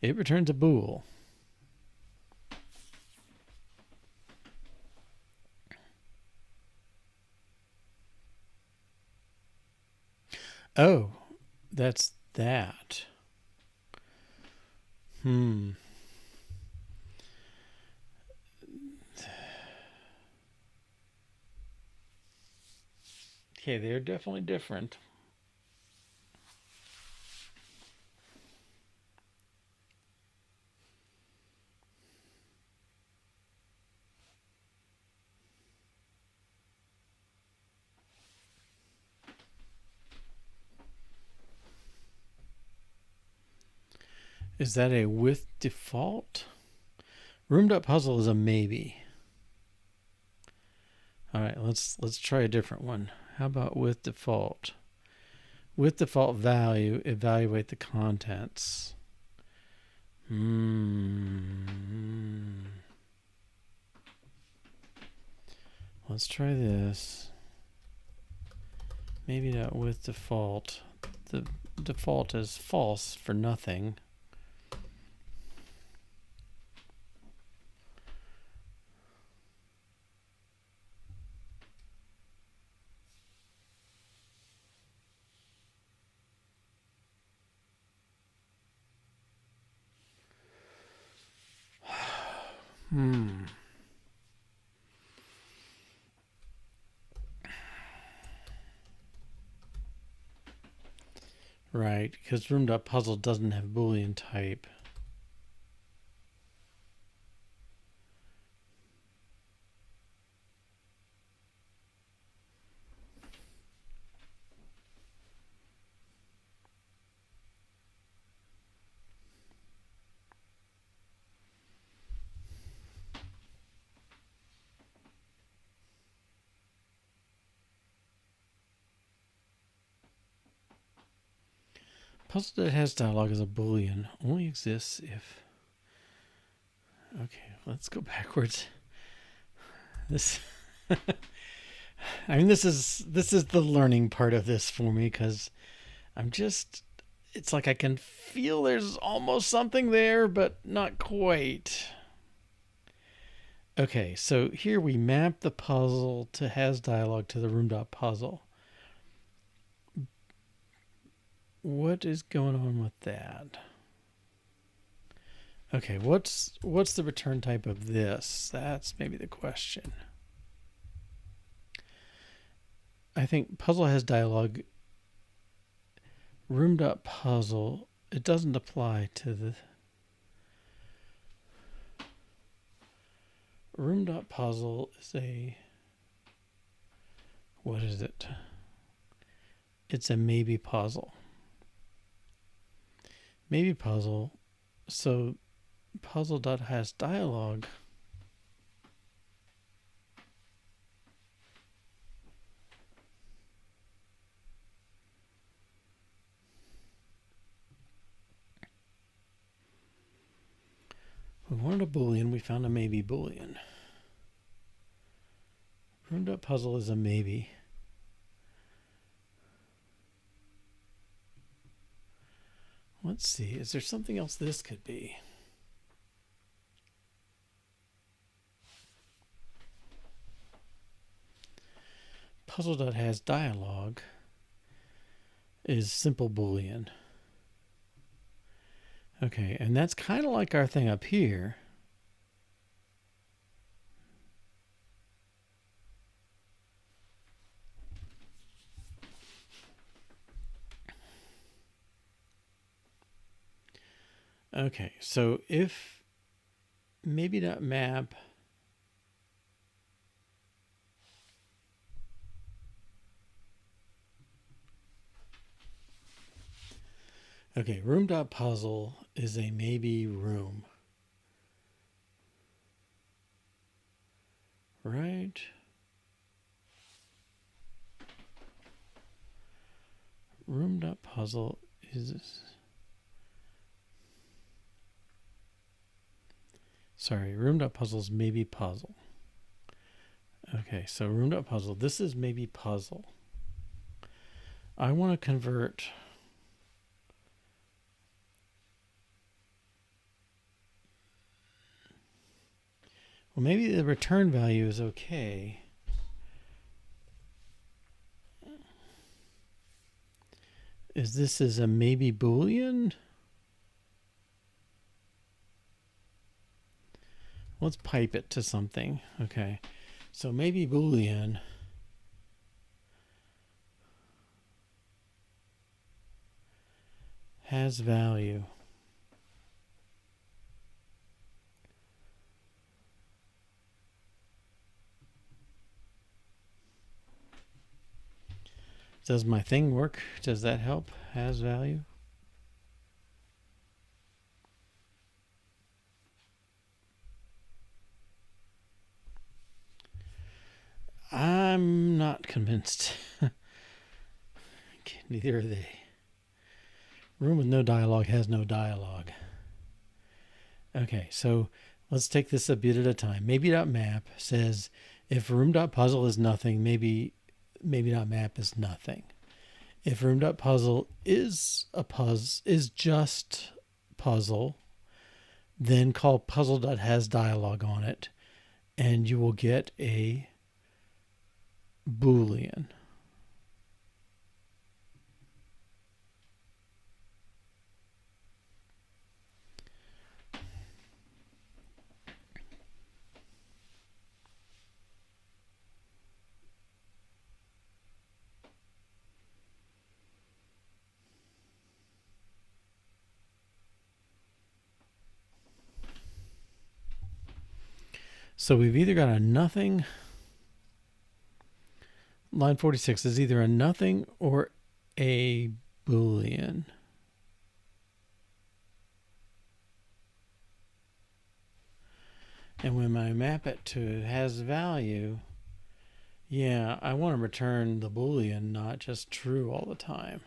It returns a bool. Oh, that's that. Okay, they're definitely different. Is that a with default? Room.puzzle is a maybe. All right, let's try a different one. How about with default? With default value, evaluate the contents. Let's try this. Maybe not with default. The default is false for nothing. Right, because room.puzzle doesn't have Boolean type. Puzzle that has dialogue as a Boolean only exists if... Okay, let's go backwards. This... I mean, this is the learning part of this for me, because I'm just... It's like I can feel there's almost something there, but not quite. Okay, so here we map the puzzle to has dialogue to the room.puzzle. What is going on with that? Okay, what's the return type of this? That's maybe the question. I think puzzle has dialogue. Room.puzzle, it doesn't apply to the... Room.puzzle is a... What is it? It's a maybe puzzle. Maybe puzzle. So puzzle.has dialogue. We wanted a Boolean, we found a maybe Boolean. Room.puzzle is a maybe. Let's see, is there something else this could be? Puzzle.has dialogue is simple Boolean. Okay, and that's kind of like our thing up here. Okay, so if maybe.map okay, room.puzzle is a maybe room. Right? Room.puzzle is... Sorry, room.puzzle is maybe puzzle. Okay, so room.puzzle, this is maybe puzzle. I want to convert... Well, maybe the return value is okay. Is this is a maybe Boolean? Let's pipe it to something. Okay, so maybe Boolean has value. Does my thing work? Does that help? Has value? I'm not convinced. Neither are they. Room with no dialogue has no dialogue. Okay, so let's take this a bit at a time. Maybe.map says if room.puzzle is nothing, maybe.map is nothing. If room.puzzle is just puzzle, then call puzzle.has dialogue on it, and you will get a Boolean. So we've either got a nothing. Line 46 is either a nothing or a Boolean. And when I map it to has value, yeah, I want to return the Boolean, not just true all the time.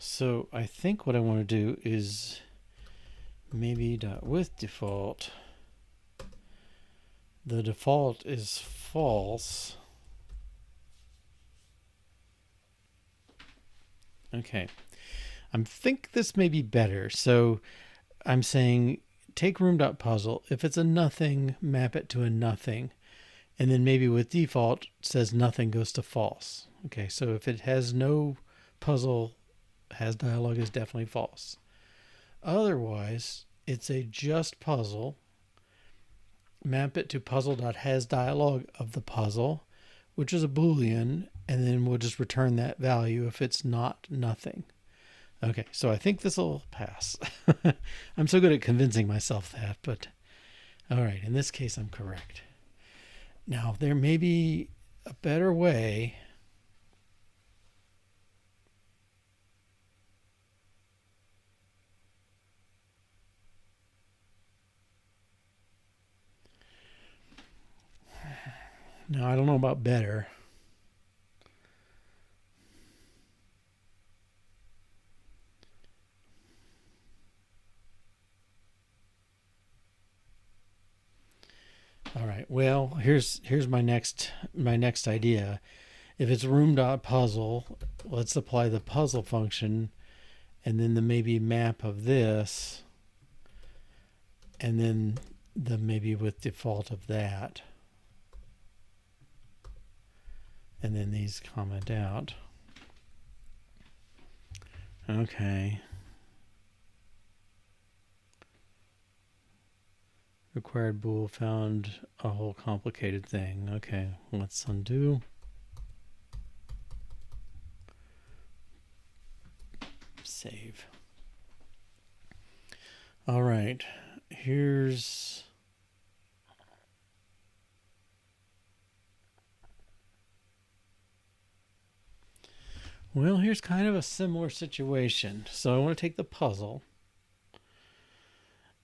So I think what I want to do is maybe with default. The default is false. Okay. I think this may be better. So I'm saying take room.puzzle. If it's a nothing, map it to a nothing. And then maybe with default says nothing goes to false. Okay, so if it has no puzzle, has dialogue is definitely false. Otherwise, it's a just puzzle. Map it to puzzle.hasDialog of the puzzle, which is a Boolean, and then we'll just return that value if it's not nothing. Okay, so I think this will pass. I'm so good at convincing myself that, but all right, in this case, I'm correct. Now, there may be a better way. Now, I don't know about better. All right. Well, here's my next idea. If it's room.puzzle, let's apply the puzzle function and then the maybe map of this and then the maybe with default of that. And then these comment out. Okay. Required bool found a whole complicated thing. Okay, let's undo. Save. All right, here's here's kind of a similar situation. So I want to take the puzzle,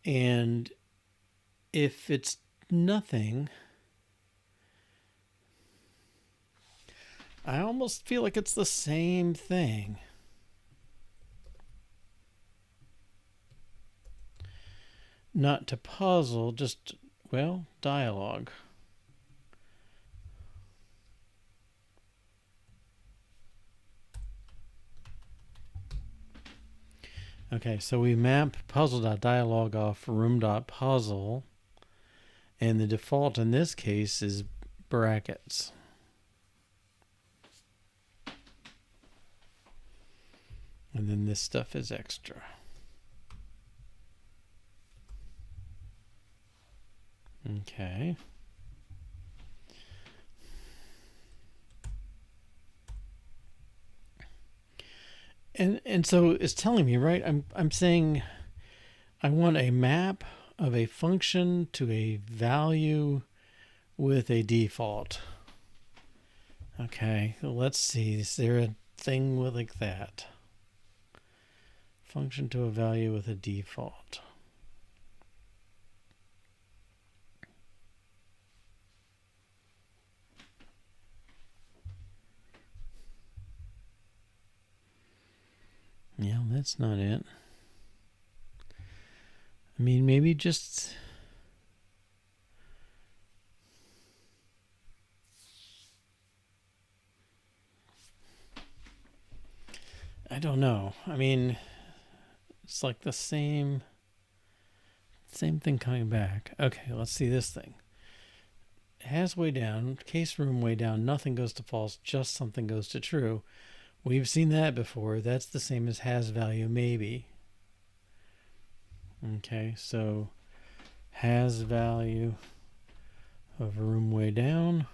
and if it's nothing, I almost feel like it's the same thing. Not to puzzle, just, well, dialogue. Okay, so we map puzzle.dialog off room.puzzle, and the default in this case is brackets. And then this stuff is extra. Okay. And so it's telling me, right? I'm saying I want a map of a function to a value with a default. Okay, let's see. Is there a thing with like that? Function to a value with a default. Yeah, that's not it. I mean, maybe just... I don't know. I mean, it's like the same thing coming back. Okay, let's see this thing. Has way down, case room way down, nothing goes to false, just something goes to true. We've seen that before. That's the same as has value maybe. Okay, so has value of room way down.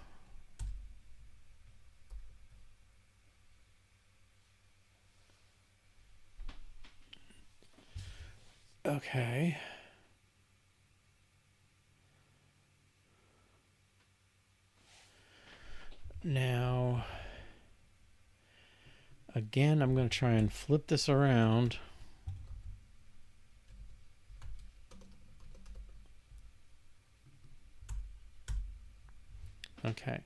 Okay. Now, again, I'm going to try and flip this around. Okay.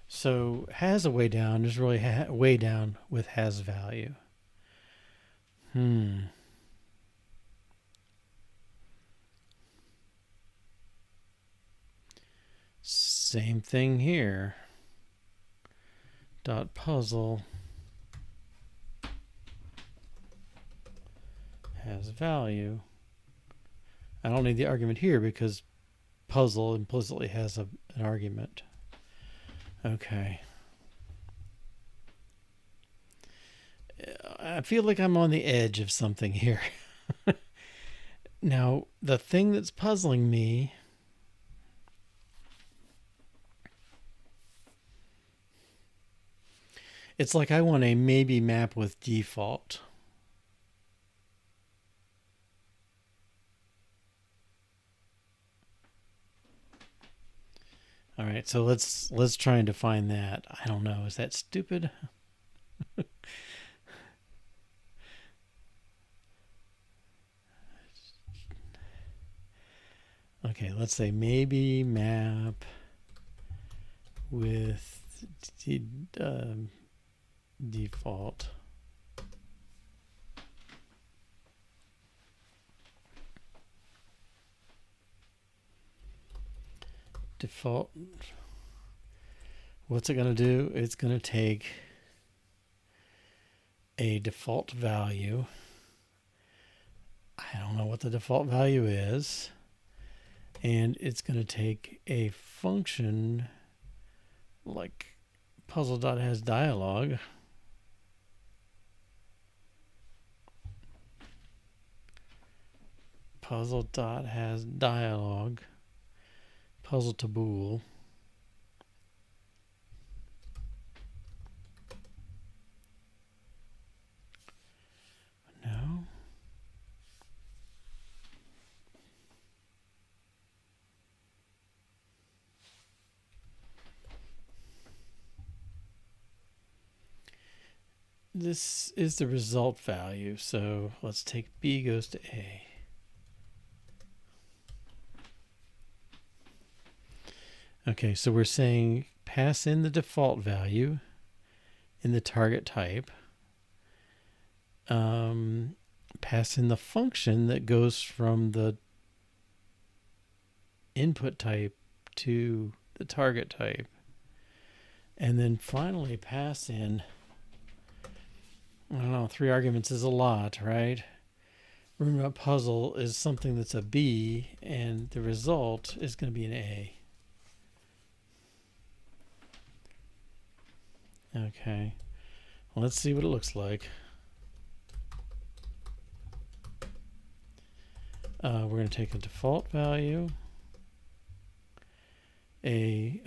So has a way down is really way down with has value. Same thing here. Dot puzzle has value. I don't need the argument here because puzzle implicitly has an argument. Okay. I feel like I'm on the edge of something here. Now, the thing that's puzzling me it's like I want a maybe map with default. All right, so let's try and define that. I don't know. Is that stupid? Okay, let's say maybe map with default. Default. What's it going to do? It's going to take a default value. I don't know what the default value is. And it's going to take a function like puzzle.hasDialog. Puzzle.hasDialog. Puzzle to bool. No. This is the result value. So let's take B goes to A. Okay, so we're saying pass in the default value in the target type. Pass in the function that goes from the input type to the target type. And then finally pass in, I don't know, 3 arguments is a lot, right? Remember, puzzle is something that's a B, and the result is going to be an A. Okay, well, let's see what it looks like. We're going to take a default value, a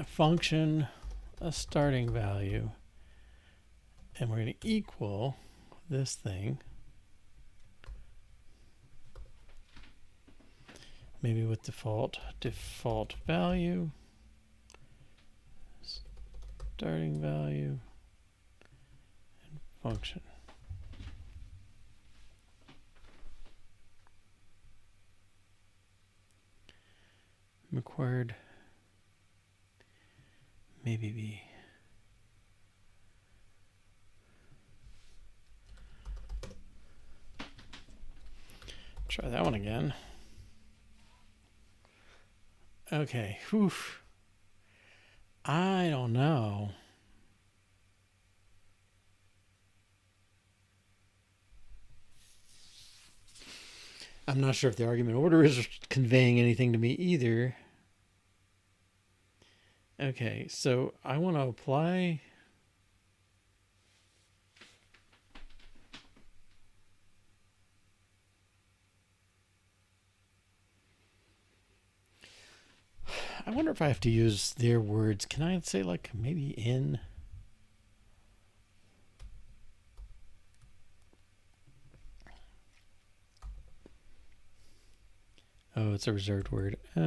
function, a starting value, and we're going to equal this thing. Maybe with default value, starting value, and function. Required maybe B. Try that one again. Okay, whew. I don't know. I'm not sure if the argument order is conveying anything to me either. Okay, so I want to apply. I wonder if I have to use their words. Can I say like maybe in? Oh, it's a reserved word. B.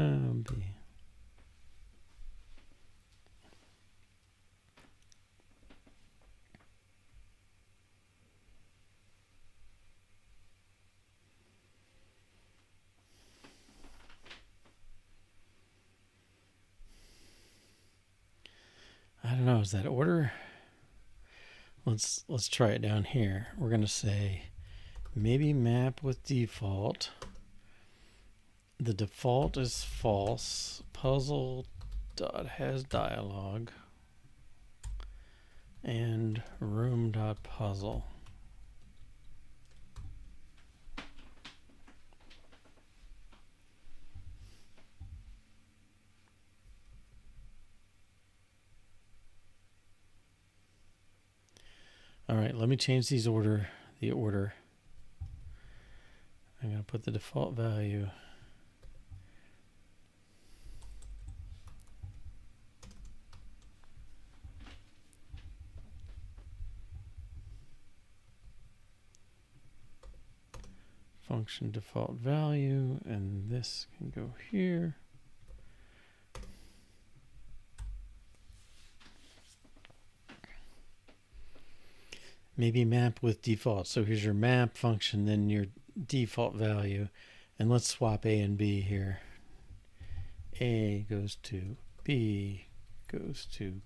I don't know. Is that order? Let's try it down here. We're gonna say maybe map with default. The default is false. Puzzle dot has dialog and room dot puzzle. All right, let me change the order. I'm going to put the default value. Function default value, and this can go here. Maybe map with default. So here's your map function, then your default value. And let's swap A and B here. A goes to B, goes to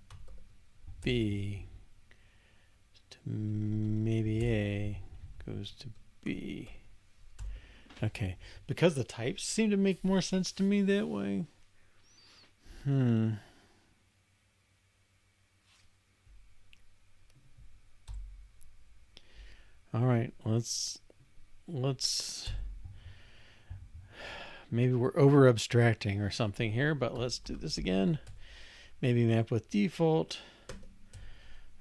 B, to maybe A, goes to B. Okay, because the types seem to make more sense to me that way. All right, let's maybe we're over abstracting or something here, but let's do this again. Maybe map with default.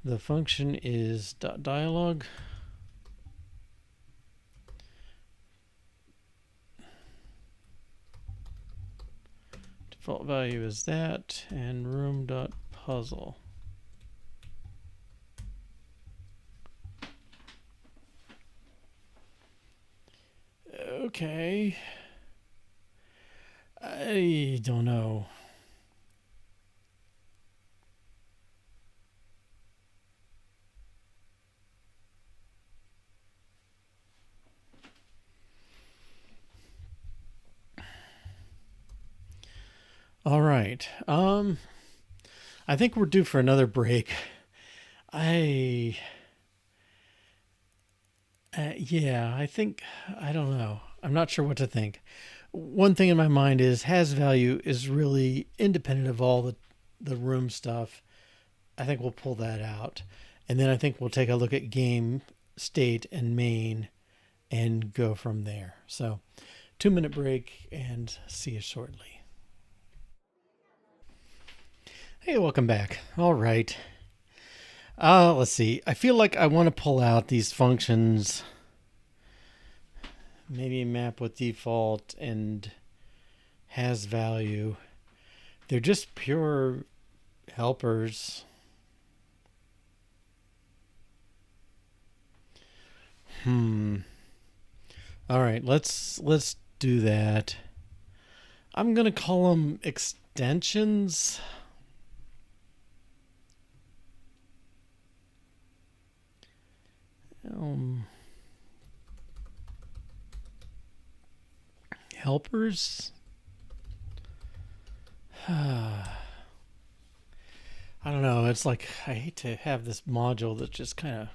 The function is .dialog. Default value is that, and room.puzzle. Okay. I don't know. All right. I think we're due for another break. Yeah, I think, I don't know. I'm not sure what to think. One thing in my mind is has value is really independent of all the room stuff. I think we'll pull that out. And then I think we'll take a look at game, state, and main and go from there. So 2-minute break and see you shortly. Hey, welcome back. All right. Let's see. I feel like I want to pull out these functions. Maybe map with default and has value. They're just pure helpers. All right, let's do that. I'm gonna call them extensions. Helpers. I don't know. It's like I hate to have this module that's just kind of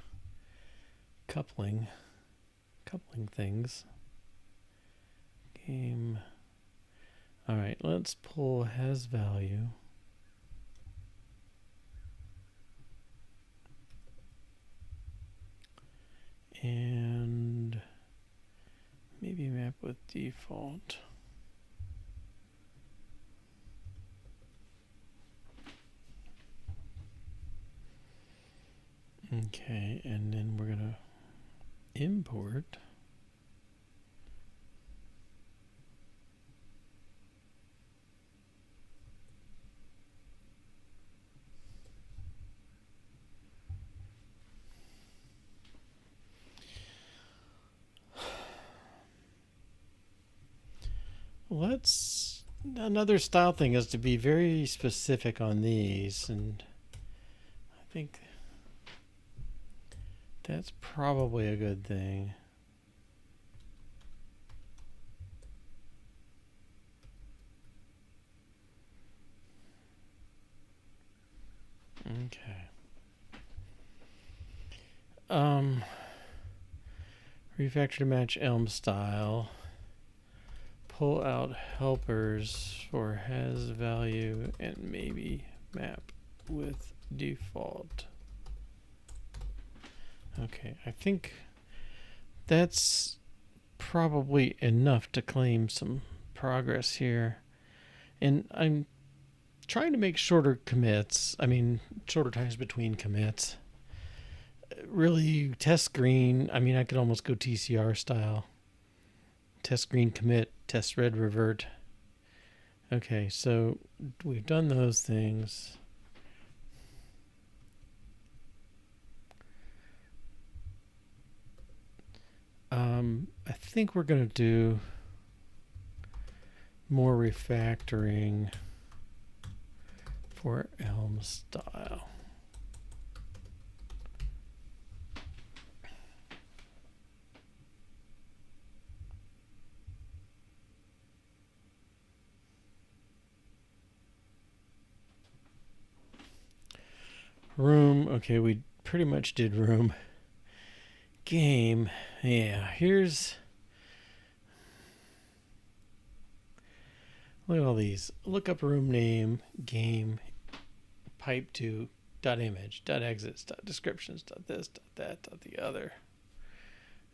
coupling things. Game. All right, let's pull has value. And maybe map with default. Okay, and then we're gonna import let's... Another style thing is to be very specific on these, and I think that's probably a good thing. Okay. Refactor to match Elm style. Pull out helpers for has value and maybe map with default. Okay, I think that's probably enough to claim some progress here. And I'm trying to make shorter commits. I mean, shorter times between commits. Really, test screen. I mean, I could almost go TCR style. Test screen commit, test red revert. Okay, so we've done those things. I think we're going to do more refactoring for Elm style. Room, okay, we pretty much did room. Game, yeah, here's... Look at all these. Look up room name, game, pipe to, dot image, dot exits, dot descriptions, dot this, dot that, dot the other.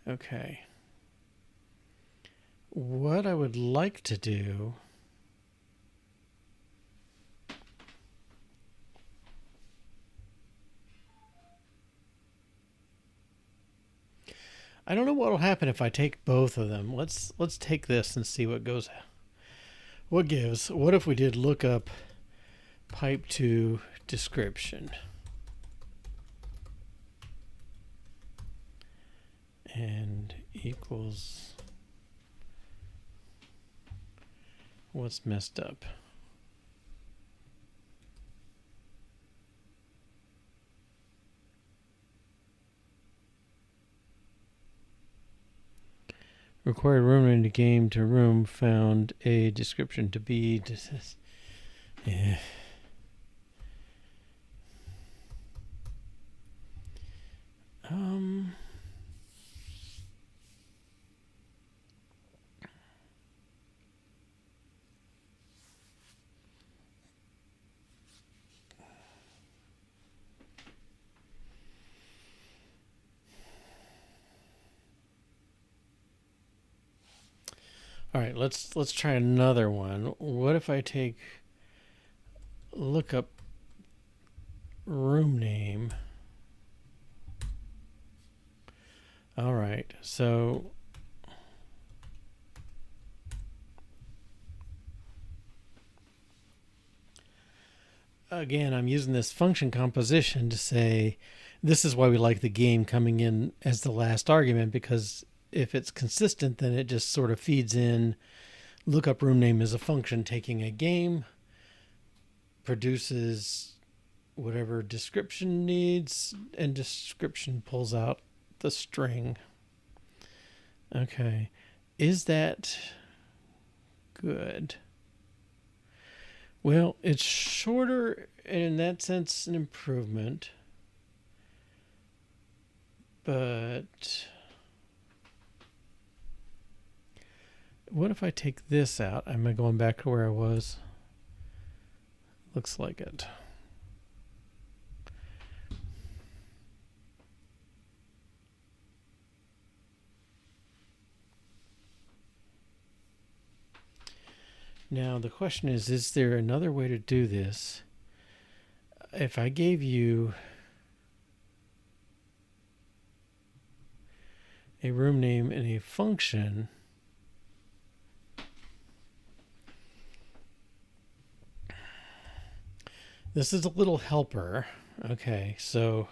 Okay. What I would like to do... I don't know what will happen if I take both of them. Let's take this and see what goes. What gives? What if we did look up pipe to description and equals what's messed up? Required room in the game to room found a description to be. Yeah. All right, let's try another one. What if I take look up room name? All right, so again, I'm using this function composition to say this is why we like the game coming in as the last argument, because if it's consistent, then it just sort of feeds in. Lookup room name is a function taking a game, produces whatever description needs, and description pulls out the string. Okay. Is that good? Well, it's shorter, and in that sense, an improvement. But what if I take this out? Am I going back to where I was? Looks like it. Now the question is there another way to do this? If I gave you a room name and a function, this is a little helper. Okay, so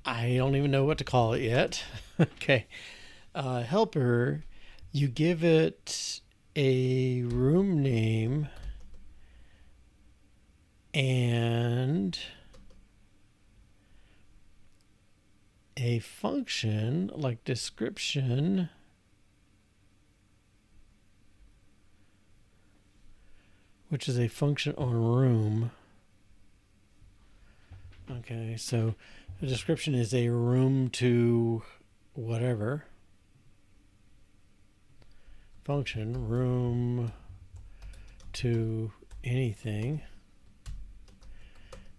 I don't even know what to call it yet. Okay, helper, you give it a room name and a function like description which is a function on room. Okay, so the description is a room to whatever. Function room to anything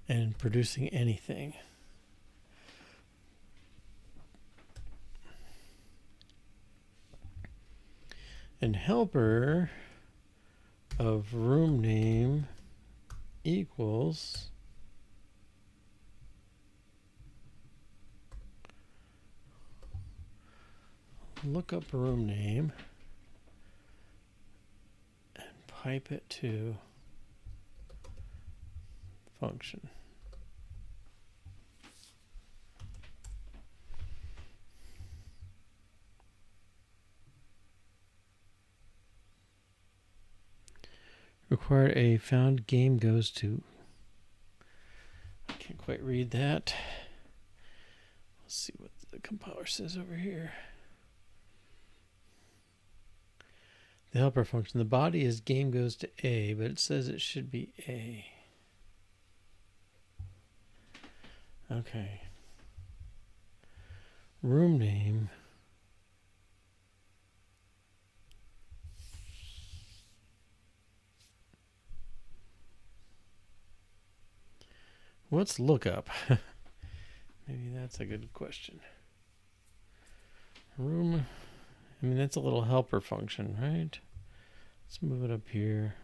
and producing anything. And helper of room name equals look up room name and pipe it to function. Required a found game goes to. I can't quite read that. Let's see what the compiler says over here. The helper function. The body is game goes to A, but it says it should be A. Okay. Room name. What's lookup? Maybe that's a good question. Room, I mean, that's a little helper function, right? Let's move it up here.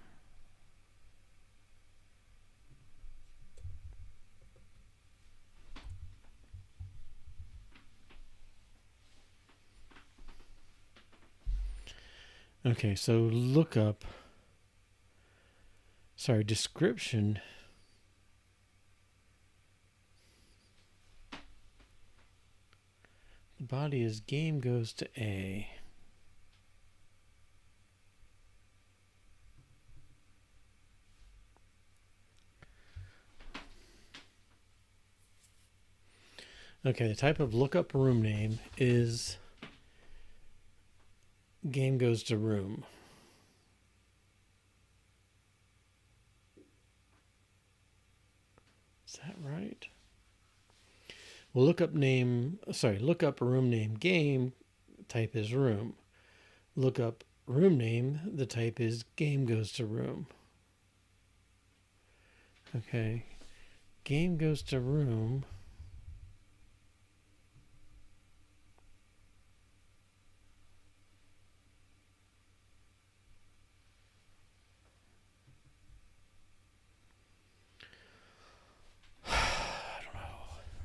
Okay, so lookup, sorry, description. The body is game goes to A. Okay, the type of lookup room name is game goes to room. Is that right? Well, lookup room name game type is room. Lookup room name, the type is game goes to room. Okay, game goes to room.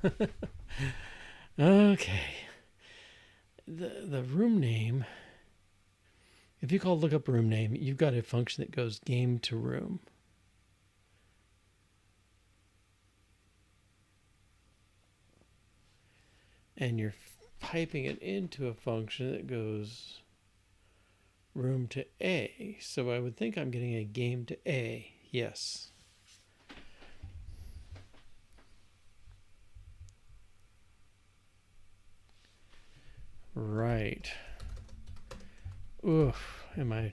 I don't know. Okay. The room name, if you call lookup room name, you've got a function that goes game to room. And you're piping it into a function that goes room to A. So I would think I'm getting a game to A. Yes. Right. Oof. Am I...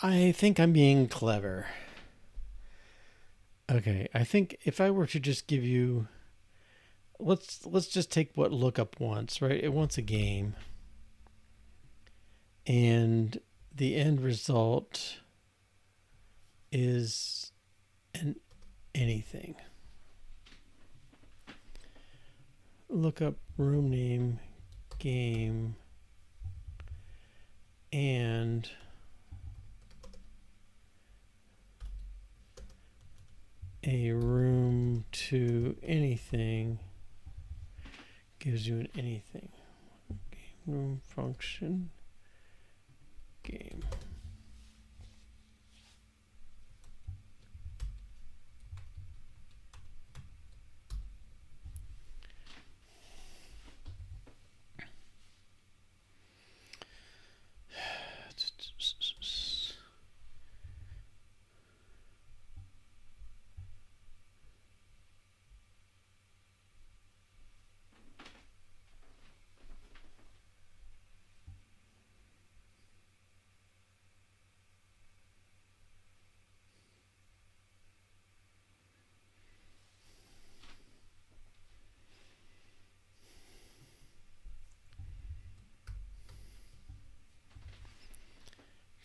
I think I'm being clever. Okay, I think if I were to just give you, let's just take what lookup wants, right? It wants a game, and the end result is anything. Lookup room name game and a room to anything gives you an anything. Game room function game.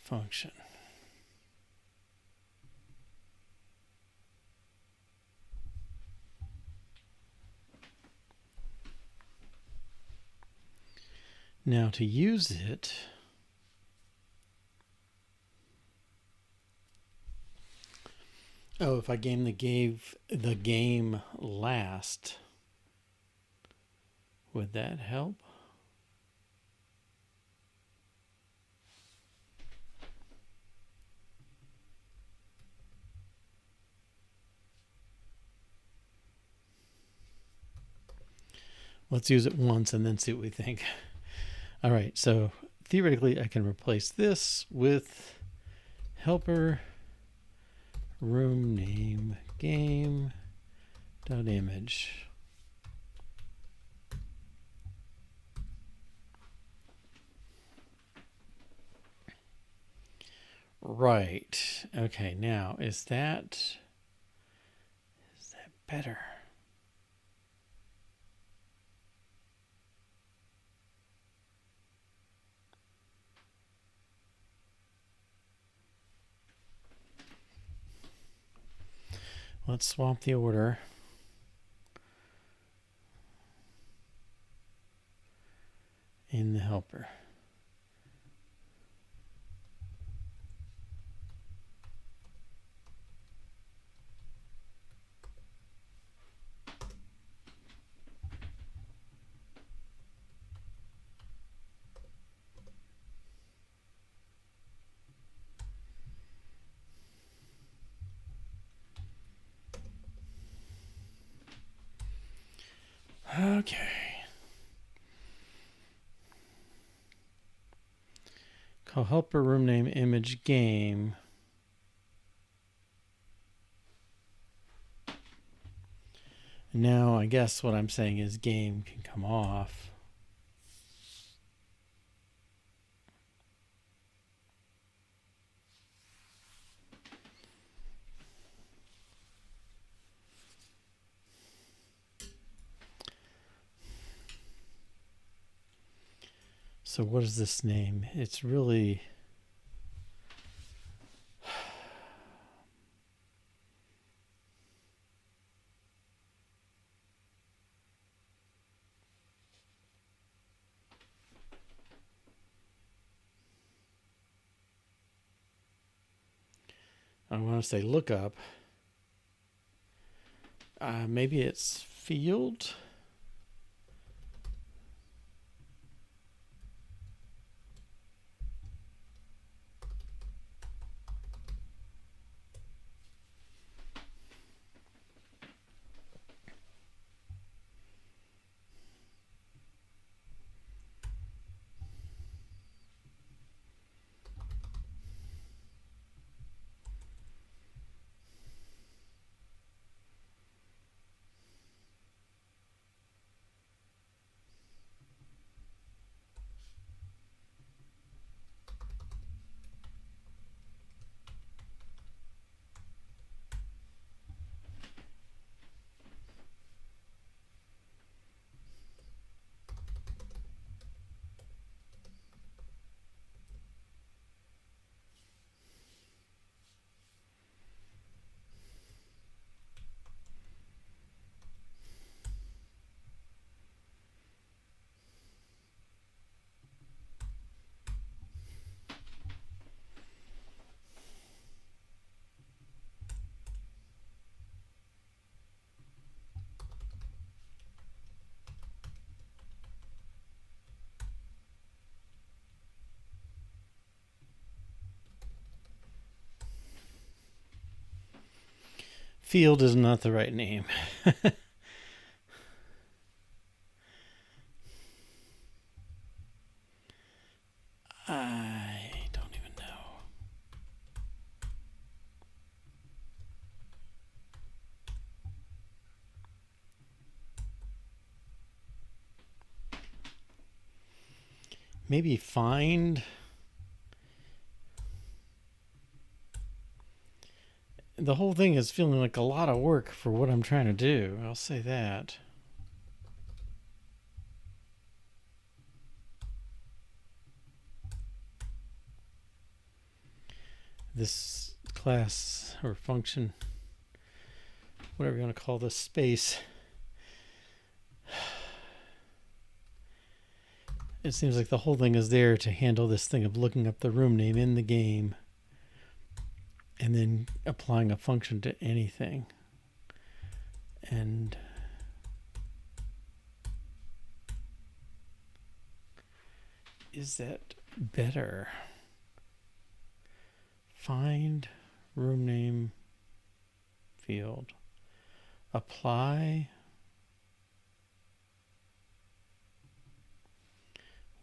Function. Now to use it, if I gave the game last, would that help? Let's use it once and then see what we think. All right, so theoretically I can replace this with helper room name game dot image. Right. Okay, now is that better? Let's swap the order. In the helper. Okay. Call helper room name image game. Now I guess what I'm saying is game can come off. So what is this name? It's really I want to say lookup. Maybe it's field. field is not the right name. I don't even know. Maybe find. The whole thing is feeling like a lot of work for what I'm trying to do. I'll say that. This class or function, whatever you want to call this space, it seems like the whole thing is there to handle this thing of looking up the room name in the game and then applying a function to anything. And is that better? Find room name field. Apply.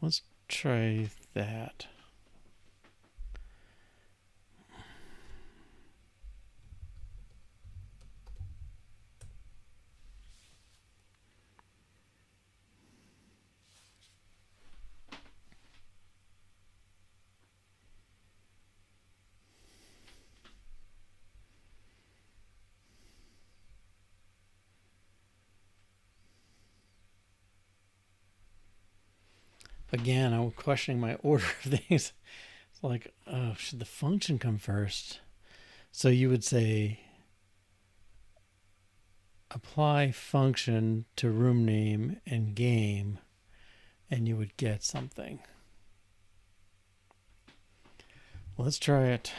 Let's try that. Again, I'm questioning my order of things. It's like, oh, should the function come first? So you would say apply function to room name and game, and you would get something. Let's try it.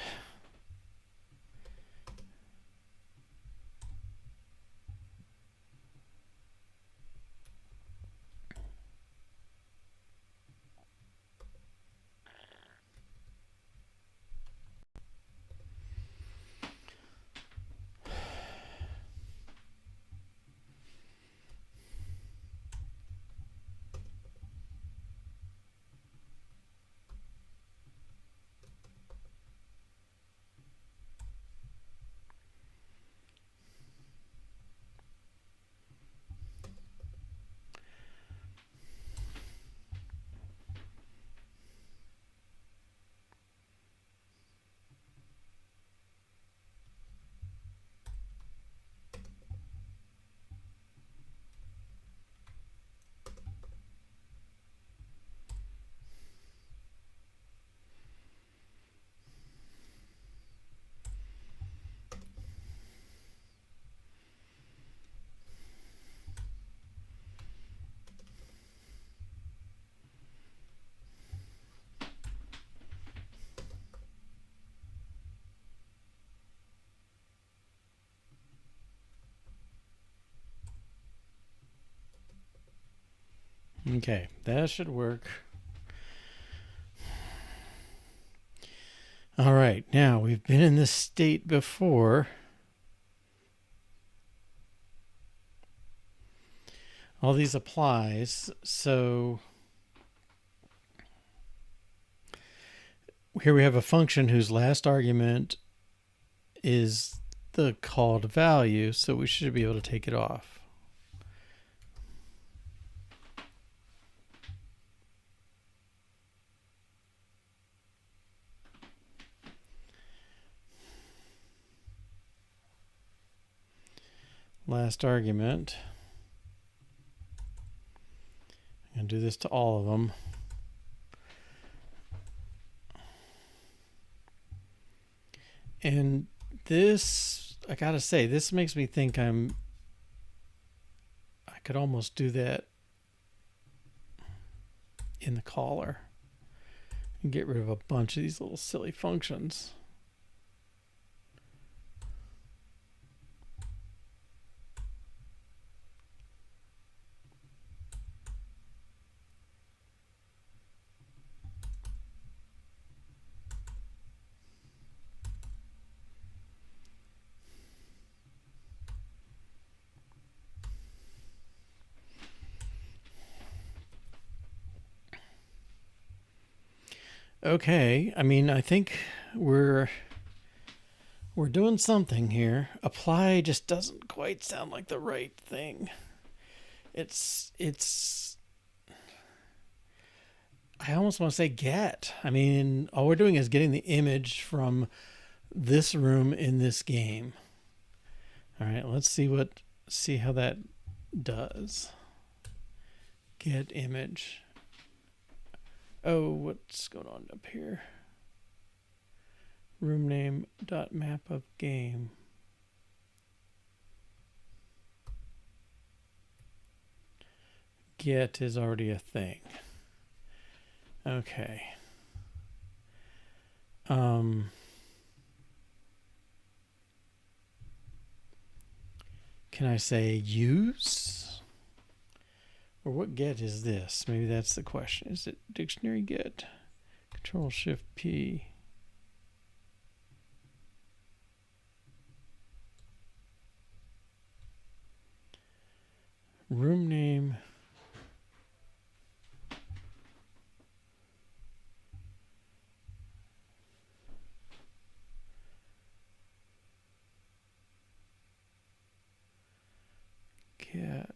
Okay, that should work. All right, now we've been in this state before. All these applies, so here we have a function whose last argument is the called value, so we should be able to take it off. Last argument. I'm going to do this to all of them. And this, I gotta say, this makes me think I could almost do that in the caller and get rid of a bunch of these little silly functions. Okay, I mean, I think we're we're doing something here. Apply just doesn't quite sound like the right thing. It's I almost want to say get. I mean, all we're doing is getting the image from this room in this game. All right, let's see how that does. Get image. Oh, what's going on up here? Room name dot map of game. Get is already a thing. Okay. Can I say use? Or what get is this? Maybe that's the question. Is it dictionary get? Control Shift P. Room name. Get.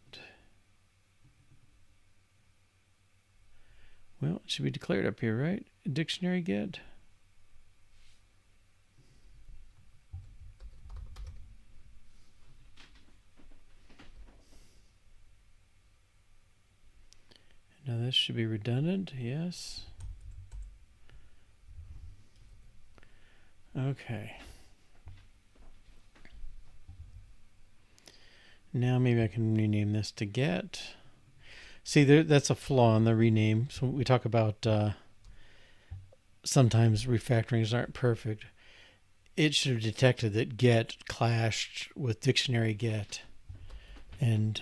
Well, it should be declared up here, right? Dictionary get. Now this should be redundant, yes. Okay. Now maybe I can rename this to get. See, that's a flaw in the rename. So we talk about sometimes refactorings aren't perfect. It should have detected that get clashed with dictionary get and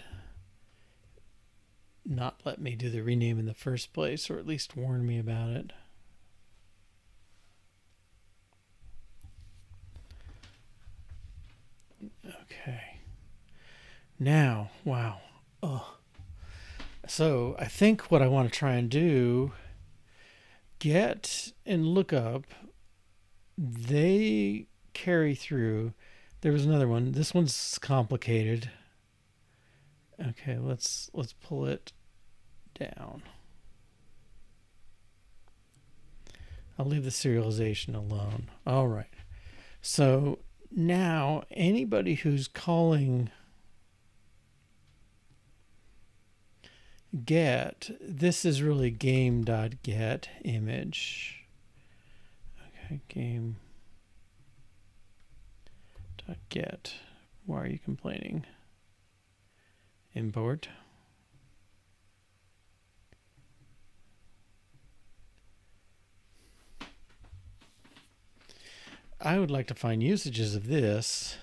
not let me do the rename in the first place, or at least warn me about it. Okay. Now, wow. Oh. So I think what I want to try and do, get and lookup, they carry through. There was another one. This one's complicated. Okay, let's pull it down. I'll leave the serialization alone. All right. So now anybody who's calling get, this is really game.get image. Okay, game.get. Why are you complaining? Import. I would like to find usages of this.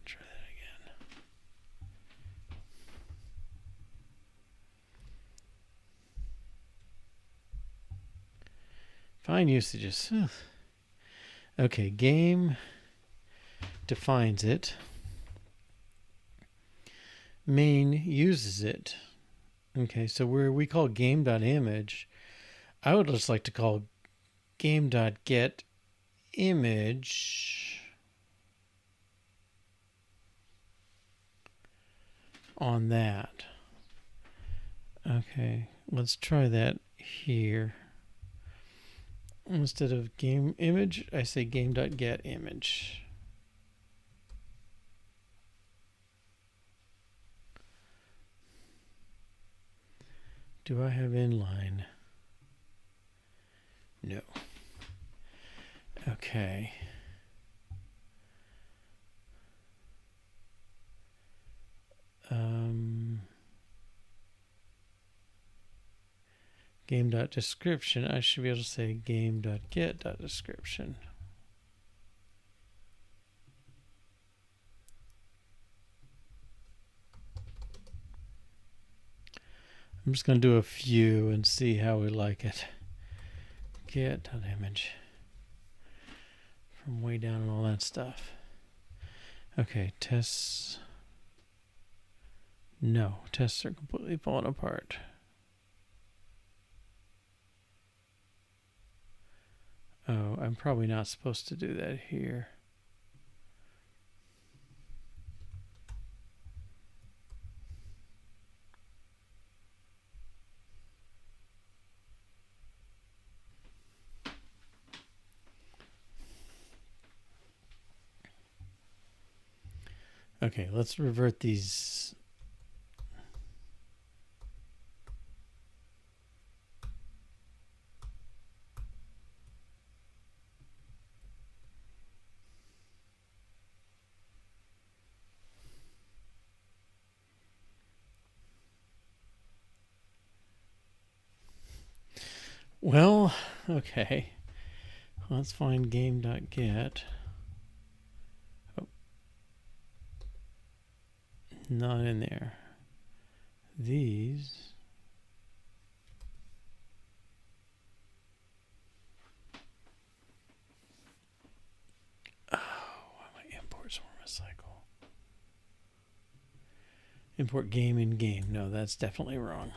Try that again. Find usages. Okay, game defines it. Main uses it. Okay, so where we call game.image, I would just like to call game.get image on that. Okay, let's try that here. Instead of game image, I say game.get image. Do I have inline? No. Okay. Game.description, I should be able to say game.get.description. I'm just going to do a few and see how we like it. Get.image. From way down and all that stuff. Okay, tests. No, tests are completely falling apart. Oh, I'm probably not supposed to do that here. Okay, let's revert these. Well, okay. Let's find game.get. Oh, not in there. These. Oh, why my imports were recycle? Import game in game. No, that's definitely wrong.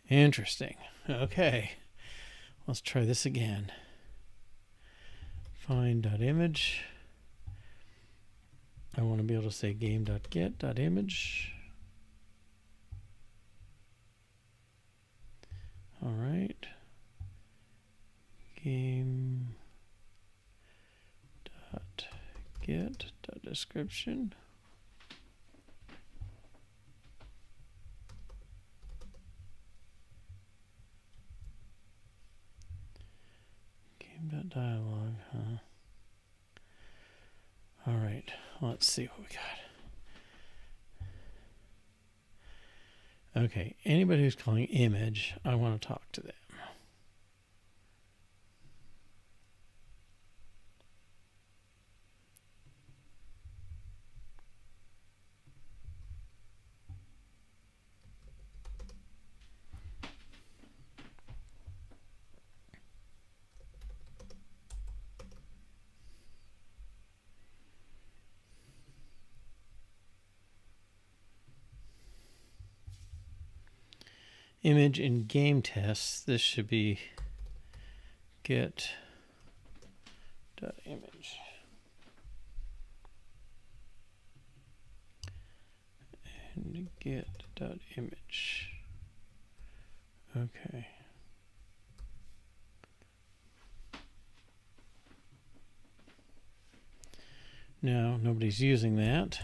Interesting. Okay. Let's try this again. Find.image. I want to be able to say game.get.image. All right. Game.get.description. Game.dialog, huh? All right. Let's see what we got. Okay. Anybody who's calling image, I want to talk to them. Image in game tests. This should be get.image. And get.image. Okay. No, nobody's using that.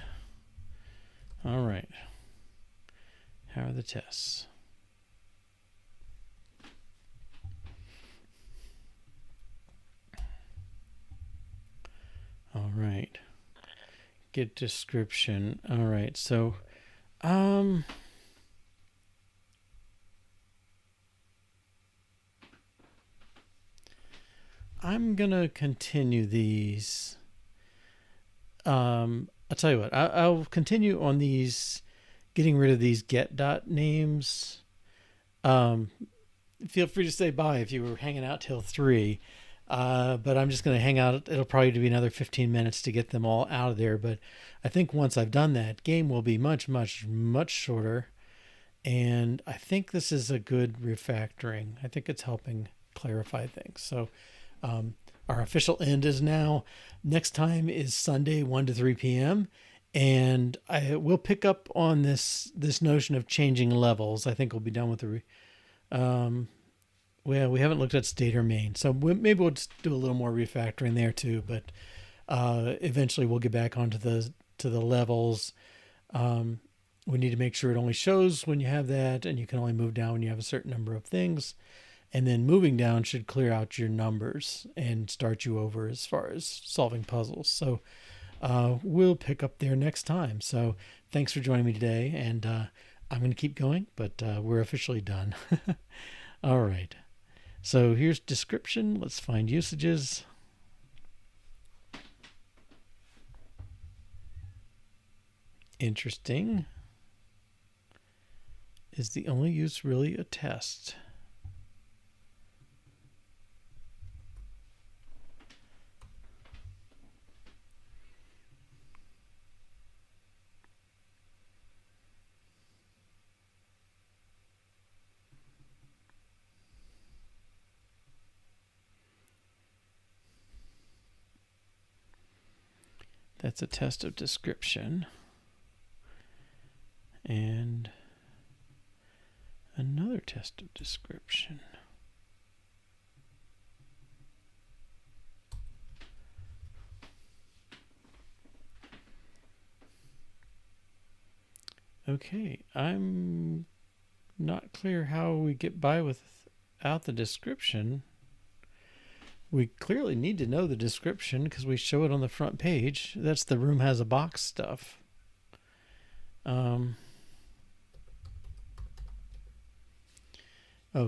All right. How are the tests? All right. Get description. All right. So, I'm gonna continue these. I'll tell you what. I'll continue on these, getting rid of these get dot names. Feel free to say bye if you were hanging out till 3. But I'm just going to hang out. It'll probably be another 15 minutes to get them all out of there. But I think once I've done that, game will be much, much, much shorter. And I think this is a good refactoring. I think it's helping clarify things. So our official end is now. Next time is Sunday, 1 to 3 p.m. And I will pick up on this notion of changing levels. I think we'll be done with the well, we haven't looked at state or main, so maybe we'll just do a little more refactoring there too. But eventually, we'll get back onto the levels. We need to make sure it only shows when you have that, and you can only move down when you have a certain number of things. And then moving down should clear out your numbers and start you over as far as solving puzzles. So we'll pick up there next time. So thanks for joining me today, and I'm going to keep going, but we're officially done. All right. So here's description. Let's find usages. Interesting. Is the only use really a test? That's a test of description. And another test of description. Okay, I'm not clear how we get by without the description. We clearly need to know the description because we show it on the front page. That's the room has a box stuff.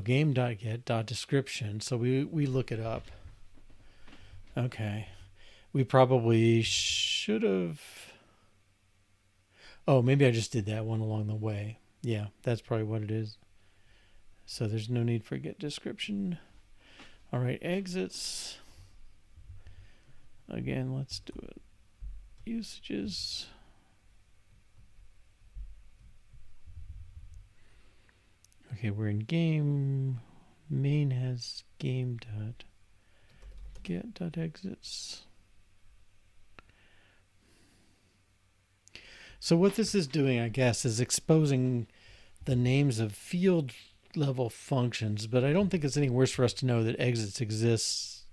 Game.get.description. So we look it up. Okay. We probably should have. Oh, maybe I just did that one along the way. Yeah, that's probably what it is. So there's no need for get description. All right, exits. Again, let's do it. Usages. Okay, we're in game. Main has game.get.exits. So what this is doing, I guess, is exposing the names of field level functions, but I don't think it's any worse for us to know that exits exists.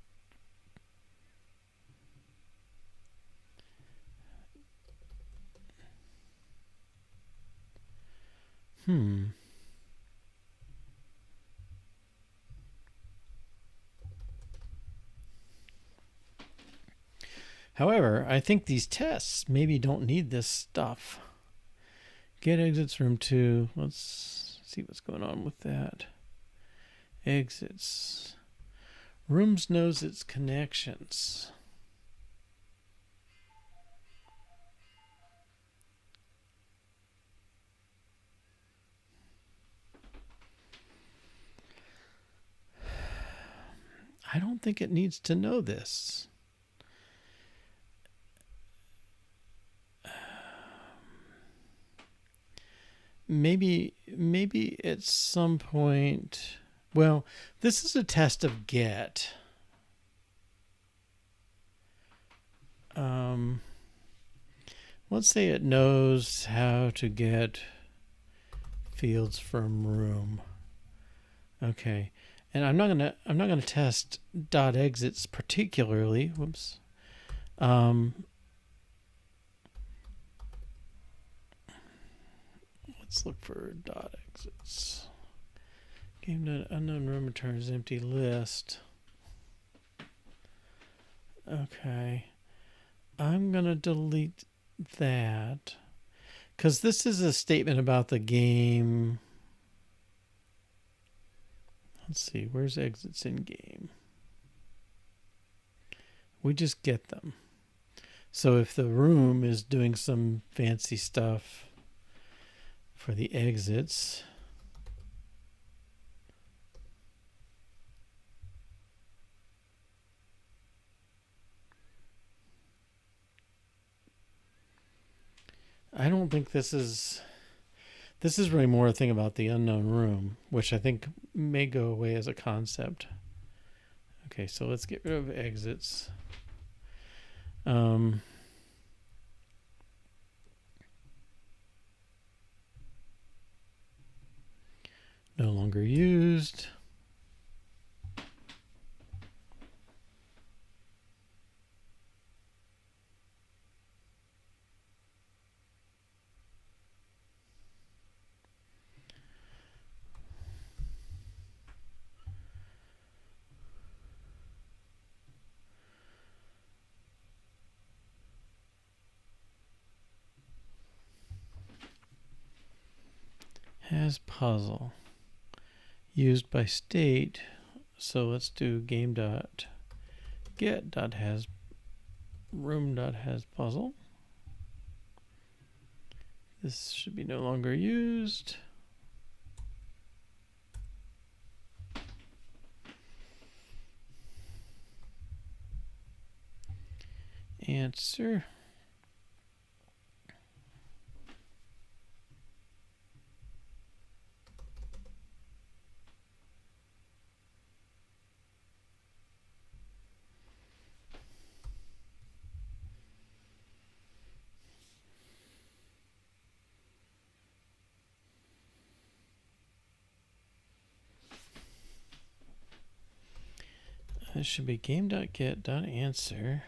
However, I think these tests maybe don't need this stuff. Get exits room 2. Let's see what's going on with that. Exits. Rooms knows its connections. I don't think it needs to know this. Maybe at some point. Well, this is a test of get. Let's say it knows how to get fields from room. Okay, and I'm not gonna test dot exits particularly. Whoops. Let's look for dot exits. Game.unknown room returns empty list. Okay. I'm going to delete that because this is a statement about the game. Let's see. Where's exits in game? We just get them. So if the room is doing some fancy stuff for the exits, I don't think this is really more a thing about the unknown room, which I think may go away as a concept. Okay, so let's get rid of exits. No longer used. Has puzzle used by state. So let's do game.get.has room.has puzzle. This should be no longer used. Answer. This should be game.get.answer.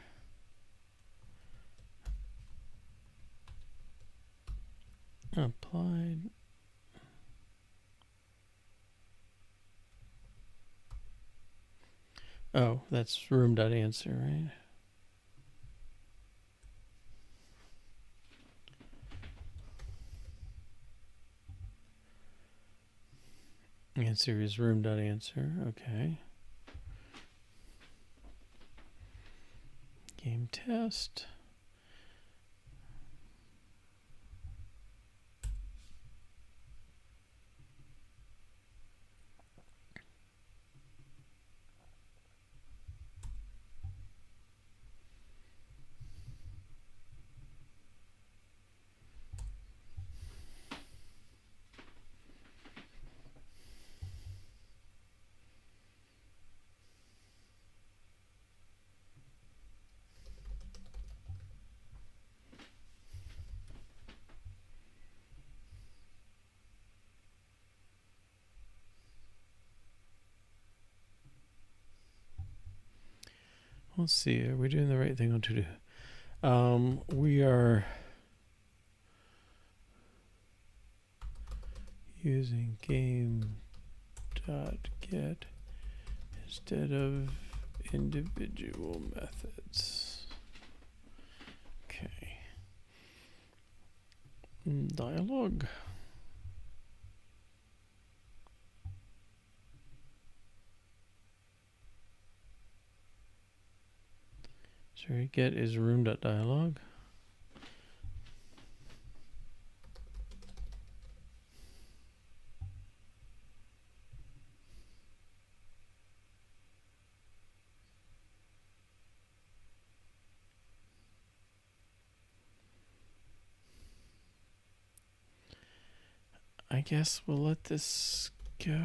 Applied. Oh, that's room.answer, right? Answer is room.answer. Okay. Game test. Let's see. Are we doing the right thing on to do? We are using game.get instead of individual methods. Okay. Dialog. Sorry, get is room.dialog. I guess we'll let this go.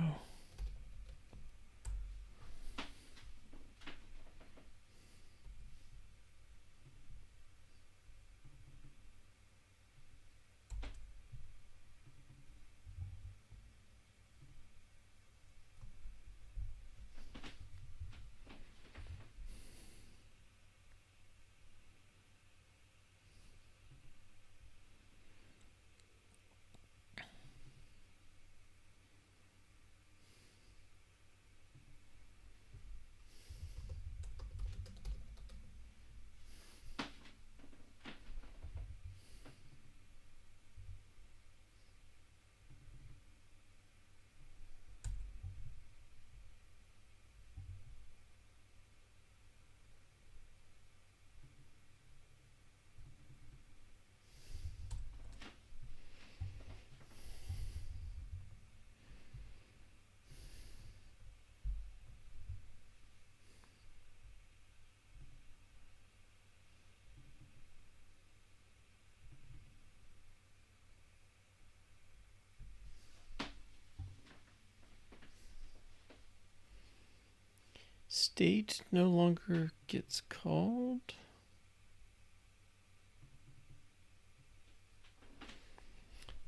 State no longer gets called.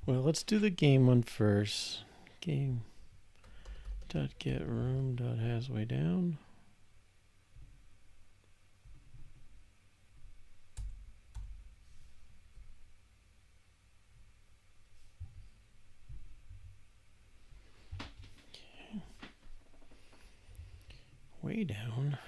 Well, let's do the game one first. Game.getRoom.hasWayDown. Way down.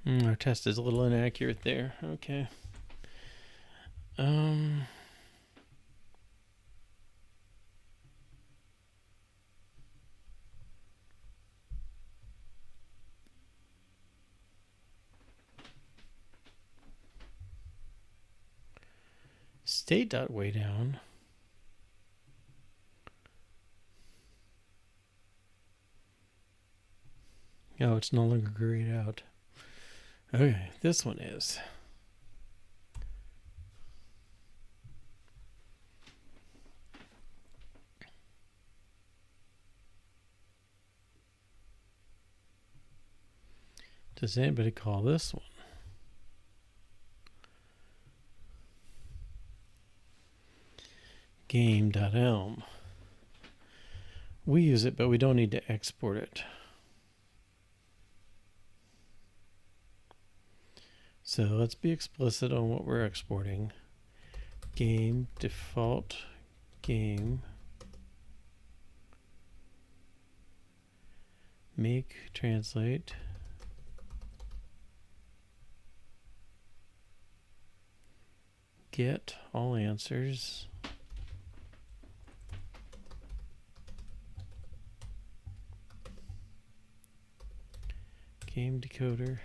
Our test is a little inaccurate there. Okay. State.wayDown. Oh, it's no longer grayed out. Okay, this one is. Does anybody call this one? Game.elm. We use it, but we don't need to export it. So let's be explicit on what we're exporting. Game default game. Make translate. Get all answers. Game decoder.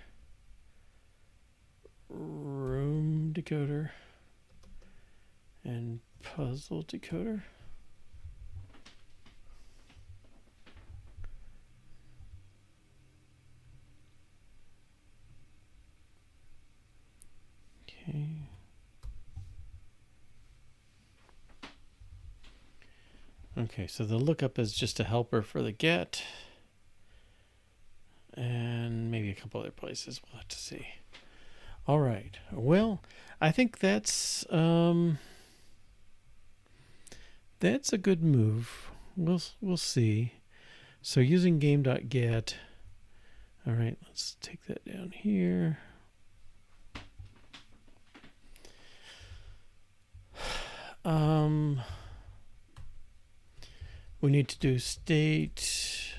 Room decoder. And puzzle decoder. Okay. Okay, so the lookup is just a helper for the get. And maybe a couple other places. We'll have to see. All right. Well, I think that's a good move. We'll see. So using game.get. All right, let's take that down here. We need to do state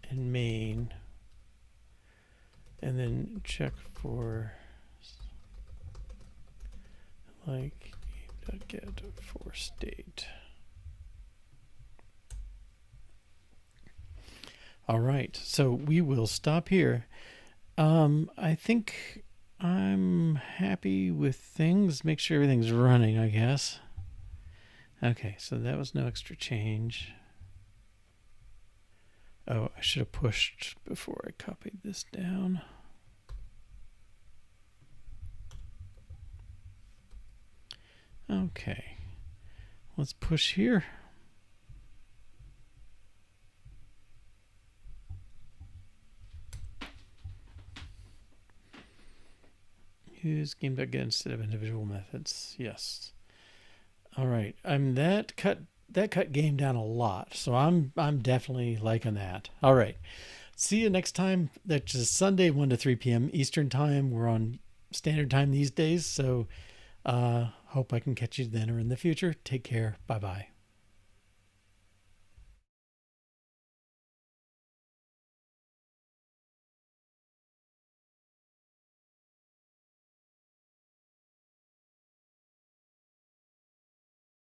and main, and then check for like game.get for state. All right, so we will stop here. I think I'm happy with things. Make sure everything's running, I guess. Okay, so that was no extra change. Oh, I should have pushed before I copied this down. Okay, let's push here. Use game.get instead of individual methods. Yes. All right. That cut game down a lot. So I'm definitely liking that. All right. See you next time. That's just Sunday 1 to 3 p.m. Eastern time. We're on standard time these days. So hope I can catch you then or in the future. Take care. Bye-bye.